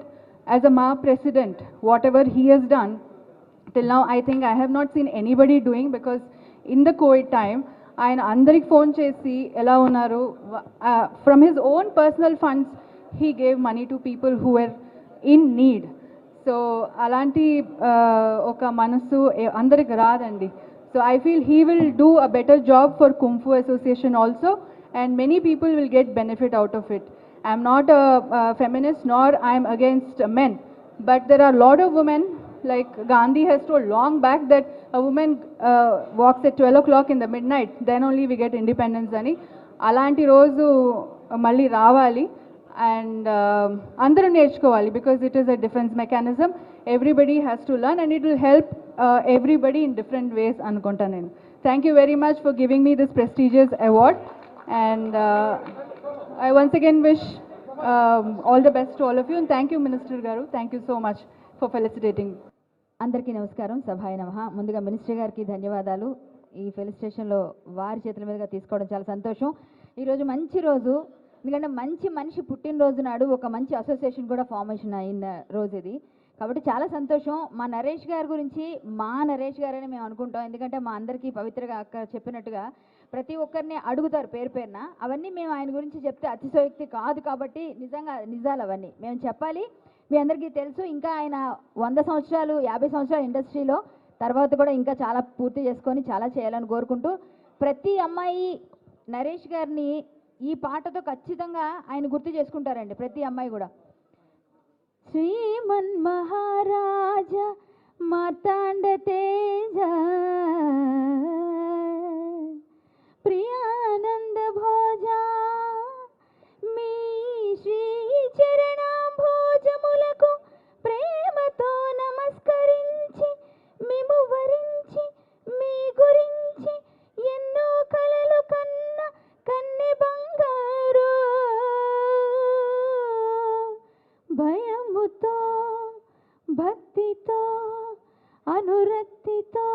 as a MA president, whatever he has done, till now I think I have not seen anybody doing, because in the COVID time ఆయన అందరికి phone చేసి ఎలా ఉన్నారు, from his own personal funds he gave money to people who are in need. So అలాంటి ఒక మనసు అందరికి రాదండి. So I feel he will do a better job for kung fu association also, and many people will get benefit out of it. I'm not a feminist nor I'm against men, but there are a lot of women, like Gandhi has told long back that a woman walks at 12 o'clock in the midnight, then only we get independence ani. Alanti roju malli ravali, and andaru nerchukovali, because it is a defense mechanism. Everybody has to learn, and it will help everybody in different ways anukunta nenu. Thank you very much for giving me this prestigious award, and I once again wish all the best to all of you, and thank you Minister Garu, thank you so much for felicitating. అందరికీ నమస్కారం, సభాయ నమః. ముందుగా minister గారికి ధన్యవాదాలు. ఈ ఫెలిసిటేషన్లో వారి చేతుల మీదుగా తీసుకోవడం చాలా సంతోషం. ఈరోజు మంచి రోజు, ఎందుకంటే మంచి మనిషి పుట్టినరోజు నాడు ఒక మంచి అసోసియేషన్ కూడా ఫార్మేషన్ అయిన రోజు ఇది, కాబట్టి చాలా సంతోషం. మా నరేష్ గారి గురించి మా నరేష్ గారని మేము అనుకుంటాం, ఎందుకంటే మా అందరికీ పవిత్రగా అక్క చెప్పినట్టుగా ప్రతి ఒక్కరిని అడుగుతారు పేరు పేరున. అవన్నీ మేము ఆయన గురించి చెప్తే అతిశయోక్తి కాదు, కాబట్టి నిజంగా నిజాలు అవన్నీ మేము చెప్పాలి. మీ అందరికీ తెలుసు, ఇంకా ఆయన 100 సంవత్సరాలు 50 సంవత్సరాలు ఇండస్ట్రీలో, తర్వాత కూడా ఇంకా చాలా పూర్తి చేసుకొని చాలా చేయాలని కోరుకుంటూ, ప్రతి అమ్మాయి నరేష్ గారిని ఈ పాటతో ఖచ్చితంగా ఆయన గుర్తు చేసుకుంటారండి, ప్రతి అమ్మాయి కూడా. శ్రీమన్ మహారాజ మార్తాండ తేజ ప్రియానంద భోజ మీ శ్రీ చరణాంభోజములకు ప్రేమతో నమస్కరించి మిము వరించి మీ గురించి ఎన్నో కలలు కన్న కన్నె బంగారు, భయముతో భక్తితో అనురక్తితో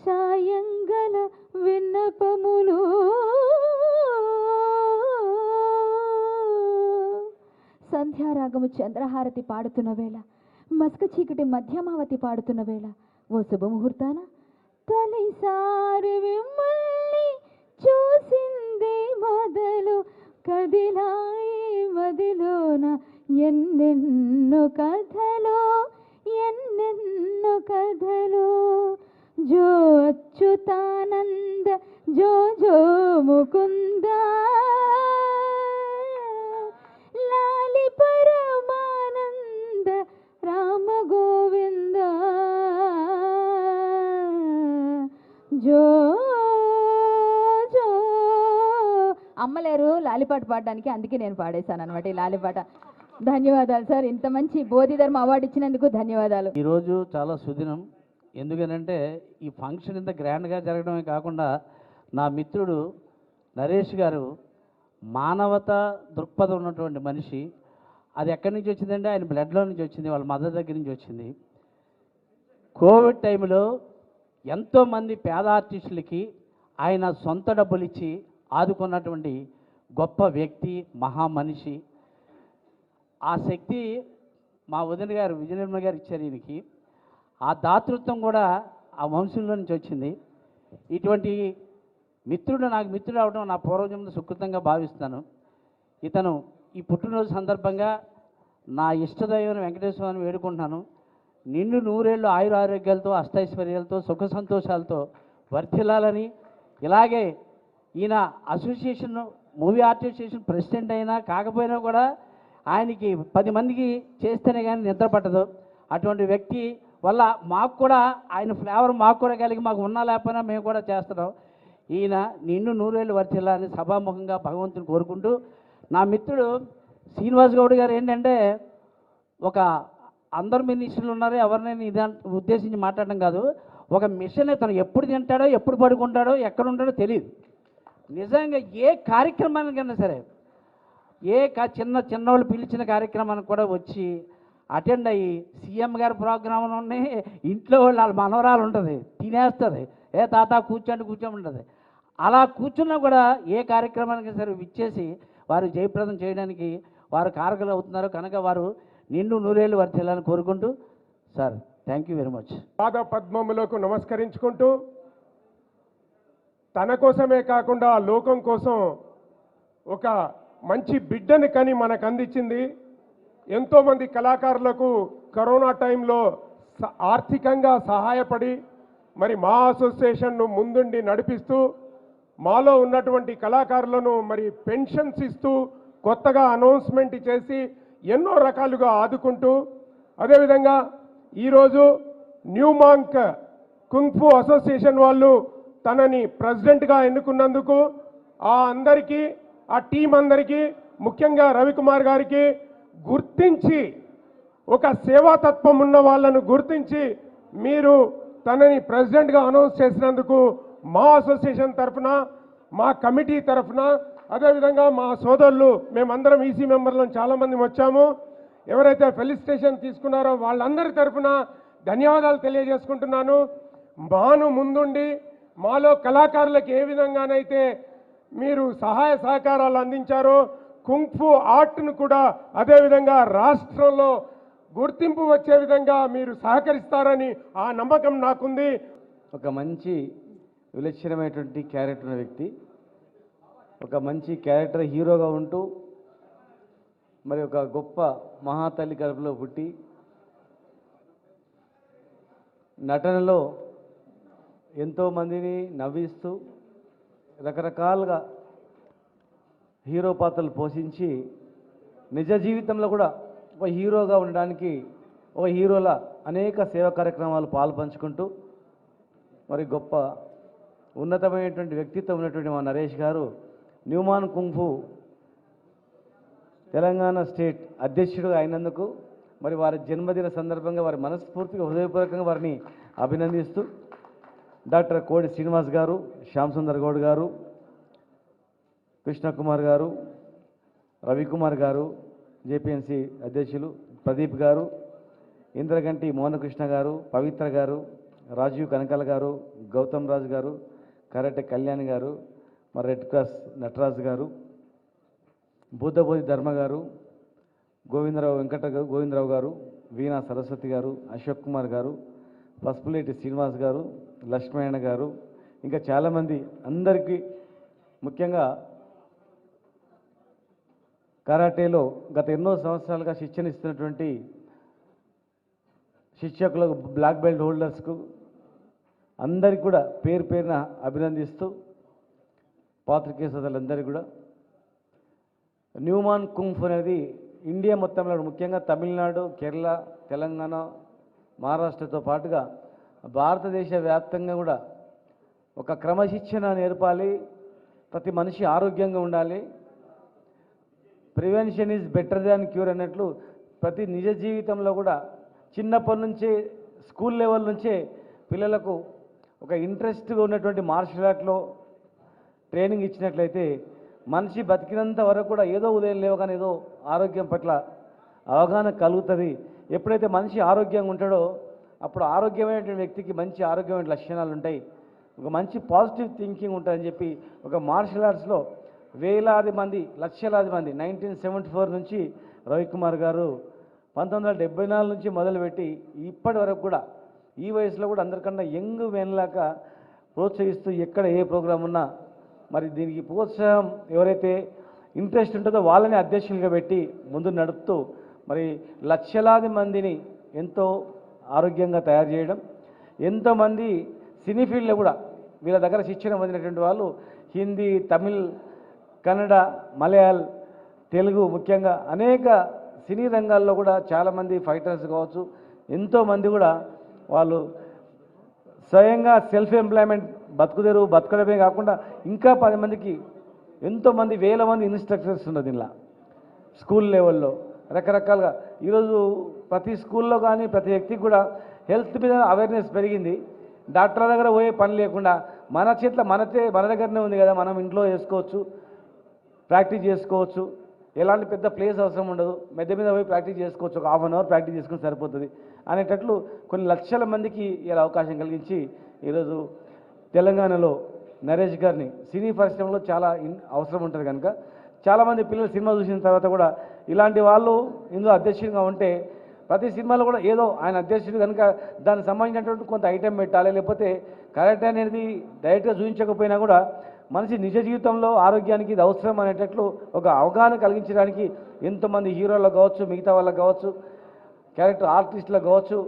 సాయంగల విన్నపములు సంధ్యారాగము చంద్రహారతి పాడుతున్న వేళ, మస్క చీకటి మధ్యమావతి పాడుతున్న వేళ, ఓ శుభముహూర్తాన తొలిసారి మిమ్మల్ని చూసింది మొదలు కదిలాయి మదిలోన ఎన్నెన్నో కథలో ఎన్నెన్నో కథలో. జో అచ్యుతానంద జో జో ముకుంద లాలి పరమానంద రామ గోవింద జో జో. అమ్మలేరు లాలిపాట పాడడానికి, అందుకే నేను పాడేశాను అనమాట ఈ లాలిపాట. ధన్యవాదాలు సార్, ఇంత మంచి బోధిధర్మ అవార్డు ఇచ్చినందుకు ధన్యవాదాలు. ఈరోజు చాలా సుదినం, ఎందుకనంటే ఈ ఫంక్షన్ ఇంత గ్రాండ్గా జరగడమే కాకుండా నా మిత్రుడు నరేష్ గారు మానవత దృక్పథం ఉన్నటువంటి మనిషి. అది ఎక్కడి నుంచి వచ్చిందంటే ఆయన బ్లడ్లో నుంచి వచ్చింది, వాళ్ళ మదర్ దగ్గర నుంచి వచ్చింది. కోవిడ్ టైంలో ఎంతోమంది పేద ఆర్టిస్టులకి ఆయన సొంత డబ్బులు ఇచ్చి ఆదుకున్నటువంటి గొప్ప వ్యక్తి, మహామనిషి. ఆ శక్తి మా వదిన గారు విజయనిర్మల గారు ఇచ్చారు ఈయనకి. ఆ దాతృత్వం కూడా ఆ వంశంలో నుంచి వచ్చింది. ఇటువంటి మిత్రుడు నాకు మిత్రుడు అవడం నా పూర్వజన్మ సుకృతంగా భావిస్తాను. ఇతను ఈ పుట్టినరోజు సందర్భంగా నా ఇష్టదైవం వెంకటేశ్వరాన్ని వేడుకుంటున్నాను. నిండు నూరేళ్ళు ఆయుర ఆరోగ్యాలతో, అష్టైశ్వర్యాలతో, సుఖ సంతోషాలతో వర్ధిల్లాలని. ఇలాగే ఈయన అసోసియేషన్, మూవీ అసోసియేషన్ ప్రెసిడెంట్ అయినా కాకపోయినా కూడా ఆయనకి 10 మందికి చేస్తేనే కానీ నిద్ర పట్టదు. అటువంటి వ్యక్తి వల్ల మాకు కూడా ఆయన ఫ్లేవర్ మాకు కూడా కలిగి, మాకు ఉన్నా లేకపోయినా మేము కూడా చేస్తున్నాం. ఈయన నిండు నూరేళ్ళు వర్ధిల్లాలని సభాముఖంగా భగవంతుని కోరుకుంటూ, నా మిత్రుడు శ్రీనివాస్ గౌడ్ గారు ఏంటంటే, ఒక అందరు మినిస్టర్లు ఉన్నారు, ఎవరినైనా ఇది ఉద్దేశించి మాట్లాడడం కాదు, ఒక మిషన్ తను ఎప్పుడు తింటాడో, ఎప్పుడు పడుకుంటాడో, ఎక్కడ ఉంటాడో తెలియదు. నిజంగా ఏ కార్యక్రమానికైనా సరే, చిన్నవాళ్ళు పిలిచిన కార్యక్రమానికి కూడా వచ్చి అటెండ్ అయ్యి, సీఎం గారి ప్రోగ్రాంలోనే ఇంట్లో వాళ్ళ మనవరాలు ఉంటుంది, తినేస్తుంది, ఏ తాత కూర్చోమంటుంది. అలా కూర్చున్నా కూడా ఏ కార్యక్రమానికి సరే విచ్చేసి వారు జయప్రదం చేయడానికి వారు కారకులు అవుతున్నారు. కనుక వారు నిండు నూరేళ్ళు వర్ధిల్లాలని కోరుకుంటూ, sir thank you very much. పాద పద్మములకు నమస్కరించుకుంటూ, తన కోసమే కాకుండా లోకం కోసం ఒక మంచి బిడ్డని కని మనకు అందించింది. ఎంతోమంది కళాకారులకు కరోనా టైంలో ఆర్థికంగా సహాయపడి మరి మా అసోసియేషన్ను ముందుండి నడిపిస్తూ, మాలో ఉన్నటువంటి కళాకారులను మరి పెన్షన్స్ ఇస్తూ, కొత్తగా అనౌన్స్మెంట్ చేసి ఎన్నో రకాలుగా ఆదుకుంటూ, అదేవిధంగా ఈరోజు న్యూమాంక్ కుంగ్ఫు అసోసియేషన్ వాళ్ళు తనని ప్రెసిడెంట్గా ఎన్నుకున్నందుకు అందరికీ, ఆ టీం అందరికీ, ముఖ్యంగా రవికుమార్ గారికి గుర్తించి, ఒక సేవాతత్వం ఉన్న వాళ్ళను గుర్తించి మీరు తనని ప్రెసిడెంట్గా అనౌన్స్ చేసినందుకు మా అసోసియేషన్ తరఫున, మా కమిటీ తరఫున, అదేవిధంగా మా సోదరులు మేమందరం ఈసీ మెంబర్లు చాలామంది వచ్చాము, ఎవరైతే ఫెలిసిటేషన్ తీసుకున్నారో వాళ్ళందరి తరఫున ధన్యవాదాలు తెలియజేసుకుంటున్నాను. మాను ముందుండి మాలో కళాకారులకు ఏ విధంగానైతే మీరు సహాయ సహకారాలు అందించారో, కుంగ్ఫు ఆర్ట్ను కూడా అదేవిధంగా రాష్ట్రంలో గుర్తింపు వచ్చే విధంగా మీరు సహకరిస్తారని ఆ నమ్మకం నాకుంది. ఒక మంచి విలక్షణమైనటువంటి క్యారెక్టర్ ఉన్న వ్యక్తి, ఒక మంచి క్యారెక్టర్ హీరోగా ఉంటూ, మరి ఒక గొప్ప మహాతల్లి కడుపులో పుట్టి నటనలో ఎంతోమందిని నవ్విస్తూ రకరకాలుగా హీరో పాత్రలు పోషించి నిజ జీవితంలో కూడా ఒక హీరోగా ఉండడానికి, ఒక హీరోల అనేక సేవా కార్యక్రమాలు పాల్పంచుకుంటూ మరి గొప్ప ఉన్నతమైనటువంటి వ్యక్తిత్వం ఉన్నటువంటి మా నరేష్ గారు న్యూమాన్ కుంగ్ఫు తెలంగాణ స్టేట్ అధ్యక్షుడు అయినందుకు మరి వారి జన్మదిన సందర్భంగా వారి మనస్ఫూర్తిగా హృదయపూర్వకంగా వారిని అభినందిస్తూ, డాక్టర్ కోడి శ్రీనివాస్ గారు, శ్యామ్ సుందర్ గౌడ్ గారు, కృష్ణకుమార్ గారు, రవికుమార్ గారు, జేపీఎన్సీ అధ్యక్షులు ప్రదీప్ గారు, ఇంద్రగంటి మోహనకృష్ణ గారు, పవిత్ర గారు, రాజీవ్ కనకాల గారు, గౌతమ్ రాజు గారు, కరెక్ట్ కళ్యాణ్ గారు, మరి రెడ్ క్రాస్ నటరాజు గారు, బుద్ధబోధి ధర్మ గారు, గోవిందరావు గారు, వీణా సరస్వతి గారు, అశోక్ కుమార్ గారు, పసుపులేటి శ్రీనివాస్ గారు, లక్ష్మణ గారు, ఇంకా చాలామంది, అందరికీ ముఖ్యంగా కరాటేలో గత ఎన్నో సంవత్సరాలుగా శిక్షణ ఇస్తున్నటువంటి శిక్షకులకు, బ్లాక్ బెల్ట్ హోల్డర్స్కు అందరికీ కూడా పేరు పేరున అభినందిస్తూ, పాత్రికేయ సోదరులందరికీ కూడా న్యూమాన్ కుంగ్ఫు అనేది ఇండియా మొత్తంలో ముఖ్యంగా తమిళనాడు, కేరళ, తెలంగాణ, మహారాష్ట్రతో పాటుగా భారతదేశ వ్యాప్తంగా కూడా ఒక క్రమశిక్షణ నేర్పాలి. ప్రతి మనిషి ఆరోగ్యంగా ఉండాలి. Prevention is better than cure అన్నట్లు ప్రతి నిజ జీవితంలో కూడా చిన్నప్పటి నుంచే, స్కూల్ లెవెల్ నుంచే పిల్లలకు ఒక ఇంట్రెస్ట్గా ఉన్నటువంటి మార్షల్ ఆర్ట్లో ట్రైనింగ్ ఇచ్చినట్లయితే మనిషి బతికినంత వరకు కూడా ఏదో ఉదయం లేవగానే ఏదో ఆరోగ్యం పట్ల అవగాహన కలుగుతుంది. ఎప్పుడైతే మనిషి ఆరోగ్యంగా ఉంటాడో అప్పుడు ఆరోగ్యమైనటువంటి వ్యక్తికి మంచి ఆరోగ్యమైన లక్షణాలు ఉంటాయి, ఒక మంచి పాజిటివ్ థింకింగ్ ఉంటుందని చెప్పి ఒక మార్షల్ ఆర్ట్స్లో వేలాది మంది లక్షలాది మంది 1974 నుంచి రవికుమార్ గారు 1974 నుంచి మొదలుపెట్టి ఇప్పటి వరకు కూడా ఈ వయసులో కూడా అందరికన్నా యంగ్ మెన్లాగా ప్రోత్సహిస్తూ ఎక్కడ ఏ ప్రోగ్రాం ఉన్నా మరి దీనికి ప్రోత్సాహం ఎవరైతే ఇంట్రెస్ట్ ఉంటుందో వాళ్ళని అధ్యక్షులుగా పెట్టి ముందు నడుపుతూ మరి లక్షలాది మందిని ఎంతో ఆరోగ్యంగా తయారు చేయడం, ఎంతోమంది సినీ ఫీల్డ్లో కూడా వీళ్ళ దగ్గర శిక్షణ పొందినటువంటి వాళ్ళు హిందీ, తమిళ్, కన్నడ, మలయాళ్, తెలుగు ముఖ్యంగా అనేక సినీ రంగాల్లో కూడా చాలామంది ఫైటర్స్ కావచ్చు, ఎంతోమంది కూడా వాళ్ళు స్వయంగా సెల్ఫ్ ఎంప్లాయ్మెంట్ బతకడమే కాకుండా ఇంకా 10 మందికి ఎంతోమంది వేల మంది ఇన్స్ట్రక్టర్స్ ఉన్నారు దీనిలో స్కూల్ లెవెల్లో రకరకాలుగా. ఈరోజు ప్రతి స్కూల్లో కానీ ప్రతి వ్యక్తికి కూడా హెల్త్ మీద అవేర్నెస్ పెరిగింది. డాక్టర్ల దగ్గర పోయే పని లేకుండా మన చేతిలో మన దగ్గరనే ఉంది కదా, మనం ఇంట్లో చేసుకోవచ్చు, ప్రాక్టీస్ చేసుకోవచ్చు, ఎలాంటి పెద్ద ప్లేస్ అవసరం ఉండదు, మెద్ద మీద పోయి ప్రాక్టీస్ చేసుకోవచ్చు, ఒక ½ అవర్ ప్రాక్టీస్ చేసుకుని సరిపోతుంది అనేటట్లు కొన్ని లక్షల మందికి ఇలా అవకాశం కలిగించి ఈరోజు తెలంగాణలో నరేష్ గారిని సినీ పరిశ్రమలో చాలా అవసరం ఉంటుంది కనుక చాలామంది పిల్లలు సినిమా చూసిన తర్వాత కూడా ఇలాంటి వాళ్ళు ఇందులో అధ్యక్షుడిగా ఉంటే ప్రతి సినిమాలో కూడా ఏదో ఆయన అధ్యక్షుడు కనుక దానికి సంబంధించినటువంటి కొంత ఐటెం పెట్టాలి, లేకపోతే కరెక్ట్ అనేది డైరెక్ట్గా చూపించకపోయినా కూడా మనిషి నిజ జీవితంలో ఆరోగ్యానికి ఇది అవసరం అనేటట్లు ఒక అవగాహన కలిగించడానికి ఎంతోమంది హీరోలకు కావచ్చు, మిగతా వాళ్ళకు కావచ్చు, క్యారెక్టర్ ఆర్టిస్టులకు కావచ్చు,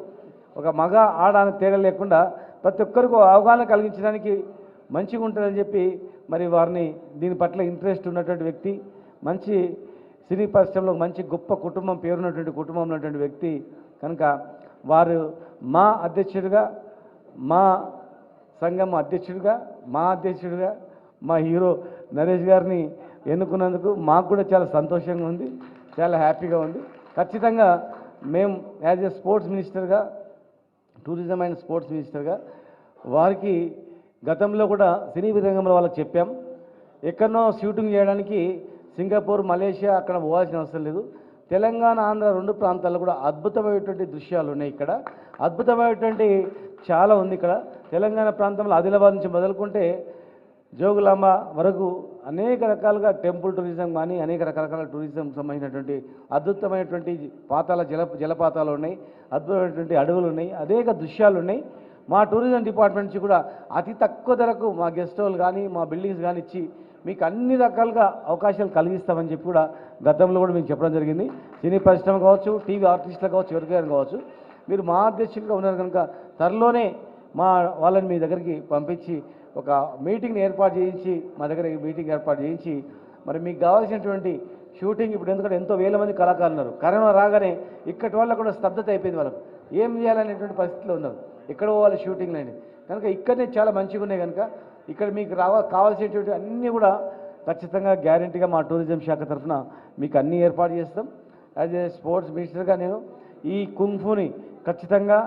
ఒక మగ ఆడ అని తేడా లేకుండా ప్రతి ఒక్కరికి అవగాహన కలిగించడానికి మంచిగా ఉంటుందని చెప్పి మరి వారిని దీని పట్ల ఇంట్రెస్ట్ ఉన్నటువంటి వ్యక్తి, మంచి సినీ పరిశ్రమలో మంచి గొప్ప కుటుంబం, పేరున్నటువంటి కుటుంబం ఉన్నటువంటి వ్యక్తి కనుక వారు మా అధ్యక్షుడిగా, మా సంఘం అధ్యక్షుడిగా, మా హీరో నరేష్ గారిని ఎన్నుకున్నందుకు మాకు కూడా చాలా సంతోషంగా ఉంది, చాలా హ్యాపీగా ఉంది. ఖచ్చితంగా మేము యాజ్ ఏ స్పోర్ట్స్ మినిస్టర్గా, టూరిజం అండ్ స్పోర్ట్స్ మినిస్టర్గా వారికి గతంలో కూడా సినీ రంగంలో వాళ్ళకి చెప్పాం, ఎక్కడనో షూటింగ్ చేయడానికి సింగపూర్, మలేషియా అక్కడ పోవాల్సిన అవసరం లేదు, తెలంగాణ, ఆంధ్ర 2 ప్రాంతాల్లో కూడా అద్భుతమైనటువంటి దృశ్యాలు ఉన్నాయి. ఇక్కడ అద్భుతమైనటువంటి చాలా ఉంది. ఇక్కడ తెలంగాణ ప్రాంతంలో ఆదిలాబాద్ నుంచి మొదలుకుంటే జోగులాంబ వరకు అనేక రకాలుగా టెంపుల్ టూరిజం కానీ అనేక రకరకాల టూరిజం సంబంధించినటువంటి అద్భుతమైనటువంటి జలపాతాలు ఉన్నాయి, అద్భుతమైనటువంటి అడవులు ఉన్నాయి, అనేక దృశ్యాలు ఉన్నాయి. మా టూరిజం డిపార్ట్మెంట్ నుంచి కూడా అతి తక్కువ ధరకు మా గెస్ట్ హౌల్ కానీ మా బిల్డింగ్స్ కానీ ఇచ్చి మీకు అన్ని రకాలుగా అవకాశాలు కలిగిస్తామని చెప్పి కూడా గతంలో కూడా మీకు చెప్పడం జరిగింది. సినీ పరిశ్రమ కావచ్చు, టీవీ ఆర్టిస్టులు కావచ్చు, ఎవరికైనా కావచ్చు, మీరు మా అధ్యక్షులుగా ఉన్నారు కనుక త్వరలోనే మా వాళ్ళని మీ దగ్గరికి పంపించి ఒక మీటింగ్ని ఏర్పాటు చేయించి మా దగ్గర మీటింగ్ ఏర్పాటు చేయించి మరి మీకు కావాల్సినటువంటి షూటింగ్ ఇప్పుడు ఎందుకంటే ఎంతో వేల మంది కళాకారులు ఉన్నారు. కరోనా రాగానే ఇక్కడి వాళ్ళకు కూడా స్తబ్దత అయిపోయింది, వాళ్ళకు ఏం చేయాలనేటువంటి పరిస్థితిలో ఉన్నారు, ఎక్కడ పోవాలి షూటింగ్లు అని. కనుక ఇక్కడనే చాలా మంచిగా ఉన్నాయి కనుక ఇక్కడ మీకు కావాల్సినటువంటి అన్నీ కూడా ఖచ్చితంగా గ్యారెంటీగా మా టూరిజం శాఖ తరఫున మీకు అన్నీ ఏర్పాటు చేస్తాం. యాజ్ ఏ స్పోర్ట్స్ మినిస్టర్గా నేను ఈ కుంఫుని ఖచ్చితంగా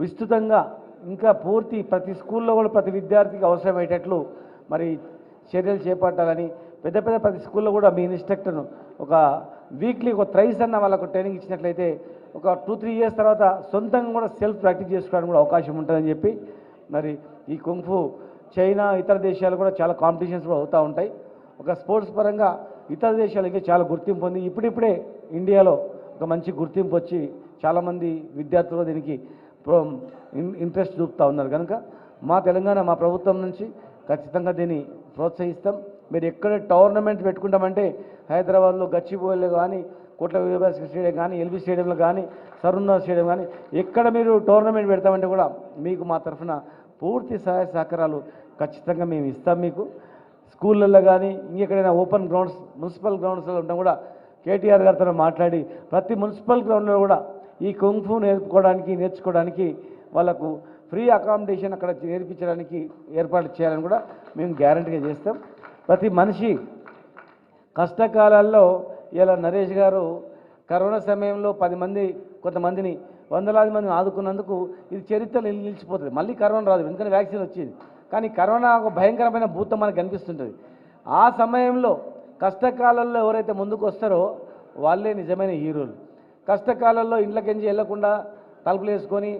విస్తృతంగా ఇంకా పూర్తి ప్రతి స్కూల్లో కూడా ప్రతి విద్యార్థికి అవసరమయ్యేటట్లు మరి చర్యలు చేపట్టాలని ప్రతి స్కూల్లో కూడా మీ ఇన్స్ట్రక్టర్ను ఒక వీక్లీ ఒక థ్రైస్ అన్న వాళ్ళకు ట్రైనింగ్ ఇచ్చినట్లయితే ఒక 2-3 ఇయర్స్ తర్వాత సొంతంగా కూడా సెల్ఫ్ ప్రాక్టీస్ చేసుకోవడానికి కూడా అవకాశం ఉంటుందని చెప్పి మరి ఈ కుంఫు చైనా ఇతర దేశాలు కూడా చాలా కాంపిటీషన్స్ కూడా అవుతూ ఉంటాయి. ఒక స్పోర్ట్స్ పరంగా ఇతర దేశాలకి చాలా గుర్తింపు ఉంది. ఇప్పుడిప్పుడే ఇండియాలో ఒక మంచి గుర్తింపు వచ్చి చాలామంది విద్యార్థులు దీనికి ఇంట్రెస్ట్ చూపుతూ ఉన్నారు కనుక మా తెలంగాణ మా ప్రభుత్వం నుంచి ఖచ్చితంగా దీన్ని ప్రోత్సహిస్తాం. మీరు ఎక్కడ టోర్నమెంట్ పెట్టుకుంటామంటే హైదరాబాద్లో గచ్చిబౌలిలో కానీ, కోట్ల యూనివర్సిటీ స్టేడియం కానీ, ఎల్బీ స్టేడియంలో కానీ, సరున్నర్ స్టేడియం కానీ ఎక్కడ మీరు టోర్నమెంట్ పెడతామంటే కూడా మీకు మా తరఫున పూర్తి సహాయ సహకారాలు ఖచ్చితంగా మేము ఇస్తాం. మీకు స్కూళ్ళల్లో కానీ ఇంకెక్కడైనా ఓపెన్ గ్రౌండ్స్ మున్సిపల్ గ్రౌండ్స్లో ఉంటాం కూడా కేటీఆర్ గారితో మాట్లాడి ప్రతి మున్సిపల్ గ్రౌండ్లో కూడా ఈ కుంఫు నేర్చుకోవడానికి వాళ్ళకు ఫ్రీ అకామిడేషన్ అక్కడ నేర్పించడానికి ఏర్పాటు చేయాలని కూడా మేము గ్యారంటీగా చేస్తాం. ప్రతి మనిషి కష్టకాలాల్లో ఇలా నరేష్ గారు కరోనా సమయంలో కొంతమందిని వందలాది మందిని ఆదుకున్నందుకు ఇది చరిత్రలో నిలిచిపోతుంది. మళ్ళీ కరోనా రాదు, ఎందుకంటే వ్యాక్సిన్ వచ్చింది. కానీ కరోనా ఒక భయంకరమైన భూతం మనకు కనిపిస్తుంటుంది. ఆ సమయంలో కష్టకాలంలో ఎవరైతే ముందుకు వస్తారో వాళ్ళే నిజమైన హీరోలు. కష్టకాలంలో ఇంట్లోకించి వెళ్లకుండా తలుపులు వేసుకొని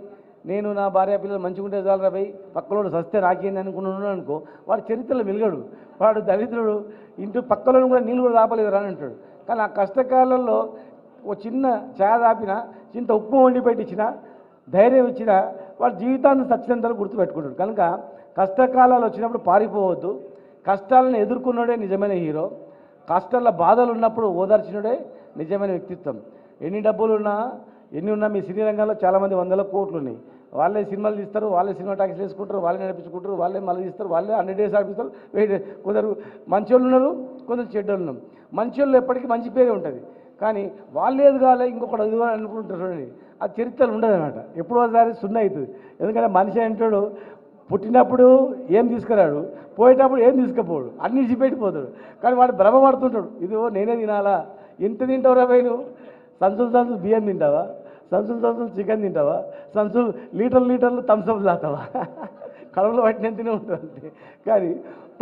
నేను నా భార్య పిల్లలు మంచిగా ఉంటే చాలు రా భయ్, పక్కలోడు సస్తే నాకేంది అనుకున్నాను అనుకో, వాడు చరిత్రలో మిలగడు, వాడు దరిద్రుడు, ఇంటి పక్కలో కూడా నీళ్ళు కూడా దాపలేదు రా అని అంటాడు. కానీ ఆ కష్టకాలంలో ఓ చిన్న ఛాయ దాపిన, చింత ఉప్పు వండి పెట్టించిన, ధైర్యం ఇచ్చిన, వాడు జీవితాన్ని సచ్చినంతలో గుర్తుపెట్టుకుంటాడు. కనుక కష్టకాలాలు వచ్చినప్పుడు పారిపోవద్దు, కష్టాలను ఎదుర్కొన్నాడే నిజమైన హీరో, కష్టాల బాధలు ఉన్నప్పుడు ఓదార్చినడే నిజమైన వ్యక్తిత్వం. ఎన్ని డబ్బులు ఉన్నా ఎన్ని ఉన్నా మీ సినీ రంగంలో చాలామంది 100 కోట్లు ఉన్నాయి, వాళ్ళే సినిమాలు తీస్తారు, వాళ్ళే సినిమా టాక్సీలు వేసుకుంటారు, వాళ్ళే నడిపించుకుంటారు, వాళ్ళే మళ్ళీ తీస్తారు, వాళ్ళే 100 days ఆడిపిస్తారు. కొందరు మంచోళ్ళు ఉన్నారు, కొందరు చెడ్డోళ్ళు ఉన్నారు. మంచోళ్ళు ఎప్పటికీ మంచి పేరే ఉంటుంది, కానీ వాళ్ళు ఏది కావాలి ఇంకొకటి అది కావాలి అనుకుంటారు చూడండి, ఆ చరిత్రలు ఉండదు అనమాట. ఎప్పుడో ఒకసారి సున్నా అవుతుంది. ఎందుకంటే మనిషి అంటాడు పుట్టినప్పుడు ఏం తీసుకురాడు, పోయేటప్పుడు ఏం తీసుకుపోడు, అన్ని ఇచ్చిపెట్టిపోతాడు. కానీ వాడు భ్రమపడుతుంటాడు, ఇదిగో నేనే తినాలా, ఎంత తింటావు రా నువ్వు, సంచులు బియ్యం తింటావా, సంచులు చికెన్ తింటావా, సంచులు లీటర్లు థమ్స్అప్ తాగుతావా, కడుపులో పట్టినంతనే ఉంటుంది అంతే. కానీ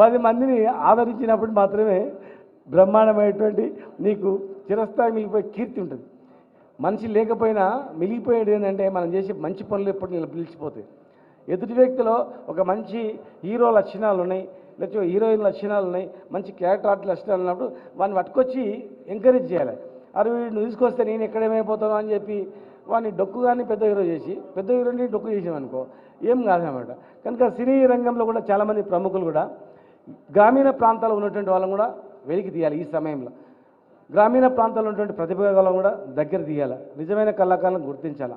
10 మందిని ఆదరించినప్పుడు మాత్రమే బ్రహ్మాండమైనటువంటి నీకు చిరస్థాయి మిగిలిపోయే కీర్తి ఉంటుంది. మనిషి లేకపోయినా మిగిలిపోయేది ఏంటంటే మనం చేసే మంచి పనులు ఎప్పుడు నిలిచిపోతాయి. ఎదుటి వ్యక్తిలో ఒక మంచి హీరో లక్షణాలు ఉన్నాయి, లేకపోతే హీరోయిన్ లక్షణాలు ఉన్నాయి, మంచి క్యారెక్టర్ ఆర్ట్ లక్షణాలు ఉన్నప్పుడు వాడిని పట్టుకొచ్చి ఎంకరేజ్ చేయాలి. అరే వీడిని తీసుకొస్తే నేను ఎక్కడేమైపోతాను అని చెప్పి వాడిని డొక్కు కానీ పెద్ద హీరో చేసి, పెద్ద హీరోని డొక్కు చేసామనుకో ఏం కాదనమాట. కనుక సినీ రంగంలో కూడా చాలామంది ప్రముఖులు కూడా గ్రామీణ ప్రాంతాల్లో ఉన్నటువంటి వాళ్ళని కూడా వెలికి తీయాలి. ఈ సమయంలో గ్రామీణ ప్రాంతాల్లో ఉన్నటువంటి ప్రతిభాలను కూడా దగ్గర తీయాలి, నిజమైన కళాకారులను గుర్తించాలి.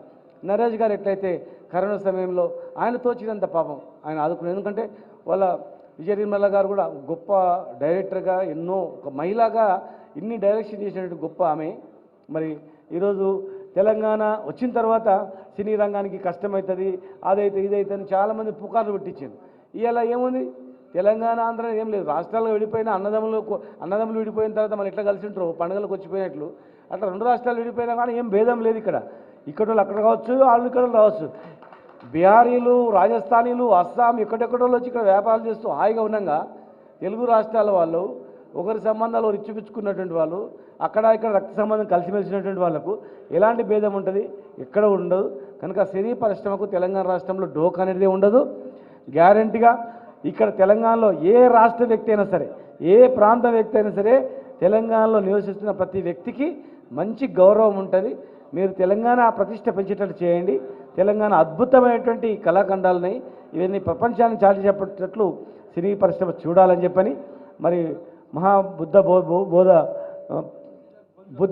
నరేష్ గారు ఎట్లయితే కరోనా సమయంలో ఆయన తోచినంత పాపం ఆయన ఆదుకున్నారు. ఎందుకంటే వాళ్ళ విజయ నిర్మల గారు కూడా గొప్ప డైరెక్టర్గా, ఎన్నో ఒక మహిళగా ఇన్ని డైరెక్షన్ చేసినటువంటి గొప్ప ఆమె. మరి ఈరోజు తెలంగాణ వచ్చిన తర్వాత సినీ రంగానికి కష్టమవుతుంది, అదైతే ఇదైతే అని చాలామంది పుకార్లు పెట్టించారు. ఇవాళ ఏముంది, తెలంగాణ ఆంధ్ర ఏం లేదు, రాష్ట్రాల్లో విడిపోయిన అన్నదమ్ములు విడిపోయిన తర్వాత మనం ఎట్లా కలిసి ఉంటారు పండుగలకు వచ్చిపోయినట్లు, అట్లా 2 రాష్ట్రాలు విడిపోయినా కానీ ఏం భేదం లేదు. ఇక్కడ వాళ్ళు అక్కడ కావచ్చు, వాళ్ళు ఇక్కడ రావచ్చు. బీహారీలు, రాజస్థానీలు, అస్సాం ఎక్కడెక్కడో వచ్చి ఇక్కడ వ్యాపారాలు చేస్తూ హాయిగా ఉండగా తెలుగు రాష్ట్రాల వాళ్ళు ఒకరి సంబంధాలు ఇచ్చిపుచ్చుకున్నటువంటి వాళ్ళు, అక్కడ ఇక్కడ రక్త సంబంధం కలిసిమెలిసినటువంటి వాళ్ళకు ఎలాంటి భేదం ఉంటుంది, ఎక్కడ ఉండదు. కనుక సినీ పరిశ్రమకు తెలంగాణ రాష్ట్రంలో డోక్ అనేది ఉండదు. గ్యారంటీగా ఇక్కడ తెలంగాణలో ఏ రాష్ట్ర వ్యక్తి అయినా సరే, ఏ ప్రాంత వ్యక్తి అయినా సరే, తెలంగాణలో నివసిస్తున్న ప్రతి వ్యక్తికి మంచి గౌరవం ఉంటుంది. మీరు తెలంగాణ ప్రతిష్ట పెంచేటట్టు చేయండి. తెలంగాణ అద్భుతమైనటువంటి కళాఖండాలని ఇవన్నీ ప్రపంచాన్ని చాటి చెప్పేటట్లు సినీ పరిశ్రమ చూడాలని చెప్పని మరి మహాబుద్ధ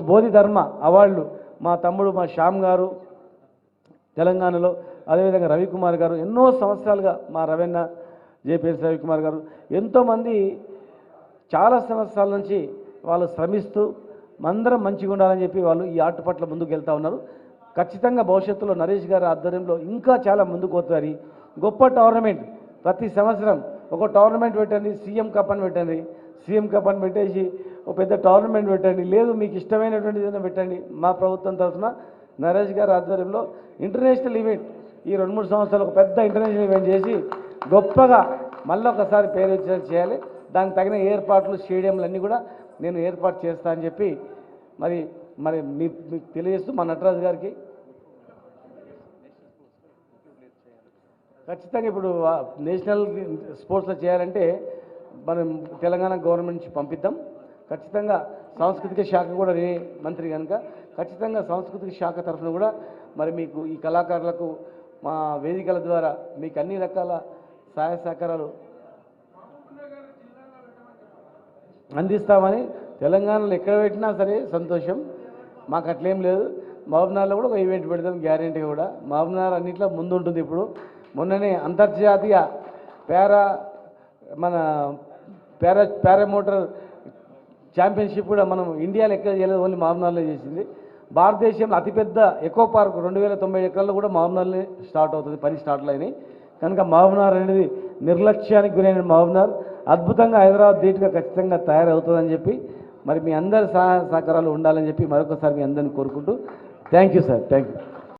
బోధి ధర్మ అవార్డులు మా తమ్ముడు మా శ్యామ్ గారు తెలంగాణలో, అదేవిధంగా రవికుమార్ గారు ఎన్నో సంవత్సరాలుగా, మా రవెన్న జేపీఎస్ రవికుమార్ గారు ఎంతోమంది చాలా సంవత్సరాల నుంచి వాళ్ళు శ్రమిస్తూ అందరం మంచిగా ఉండాలని చెప్పి వాళ్ళు ఈ ఆట పట్ల ముందుకు వెళ్తూ ఉన్నారు. ఖచ్చితంగా భవిష్యత్తులో నరేష్ గారి ఆధ్వర్యంలో ఇంకా చాలా ముందుకు పోతారు. గొప్ప టోర్నమెంట్ ప్రతి సంవత్సరం ఒక టోర్నమెంట్ పెట్టండి, సీఎం కప్ అని పెట్టండి, సీఎం కప్ అని పెట్టేసి ఒక పెద్ద టోర్నమెంట్ పెట్టండి, లేదు మీకు ఇష్టమైనటువంటి ఏదైనా పెట్టండి. మా ప్రభుత్వం తరఫున నరేష్ గారి ఆధ్వర్యంలో ఇంటర్నేషనల్ ఈవెంట్ ఈ 2-3 సంవత్సరాలు ఒక పెద్ద ఇంటర్నేషనల్ ఈవెంట్ చేసి గొప్పగా మళ్ళీ ఒకసారి పేరు వచ్చేది చేయాలి. దానికి తగిన ఏర్పాట్లు, స్టేడియంలు అన్నీ కూడా నేను ఏర్పాటు చేస్తా అని చెప్పి మరి మీకు తెలియజేస్తూ మా నటరాజు గారికి ఖచ్చితంగా ఇప్పుడు నేషనల్ స్పోర్ట్స్లో చేయాలంటే మనం తెలంగాణ గవర్నమెంట్ నుంచి పంపిద్దాం. ఖచ్చితంగా సాంస్కృతిక శాఖ కూడా మంత్రి కనుక ఖచ్చితంగా సాంస్కృతిక శాఖ తరఫున కూడా మరి మీకు ఈ కళాకారులకు మా వేదికల ద్వారా మీకు అన్ని రకాల సహాయ సహకారాలు అందిస్తామని. తెలంగాణలో ఎక్కడ పెట్టినా సరే సంతోషం, మాకు అట్లేం లేదు. మహబూబ్నగర్లో కూడా ఒక ఈవెంట్ పెడతాం గ్యారెంటీగా కూడా. మహబూబ్నగర్ అన్నింటిలో ముందు ఉంటుంది. ఇప్పుడు మొన్ననే అంతర్జాతీయ పారామోటర్ ఛాంపియన్షిప్ కూడా మనం ఇండియాలో ఎక్కడ చేయలేదు, ఓన్లీ మహబూబ్నగర్లో చేసింది. భారతదేశంలో అతిపెద్ద ఎకో పార్క్ 2090 ఎకరాల్లో కూడా మహబూబ్నగర్లో స్టార్ట్ అవుతుంది, పని స్టార్ట్లు అయినాయి. కనుక మహబూబ్నగర్ అనేది నిర్లక్ష్యానికి గురైన మహబూబ్నగర్ అద్భుతంగా హైదరాబాద్ ధీటుగా ఖచ్చితంగా తయారవుతుందని చెప్పి మరి మీ అందరి సహకారాలు ఉండాలని చెప్పి మరొకసారి మీ అందరిని కోరుకుంటూ thank you sir, thank you.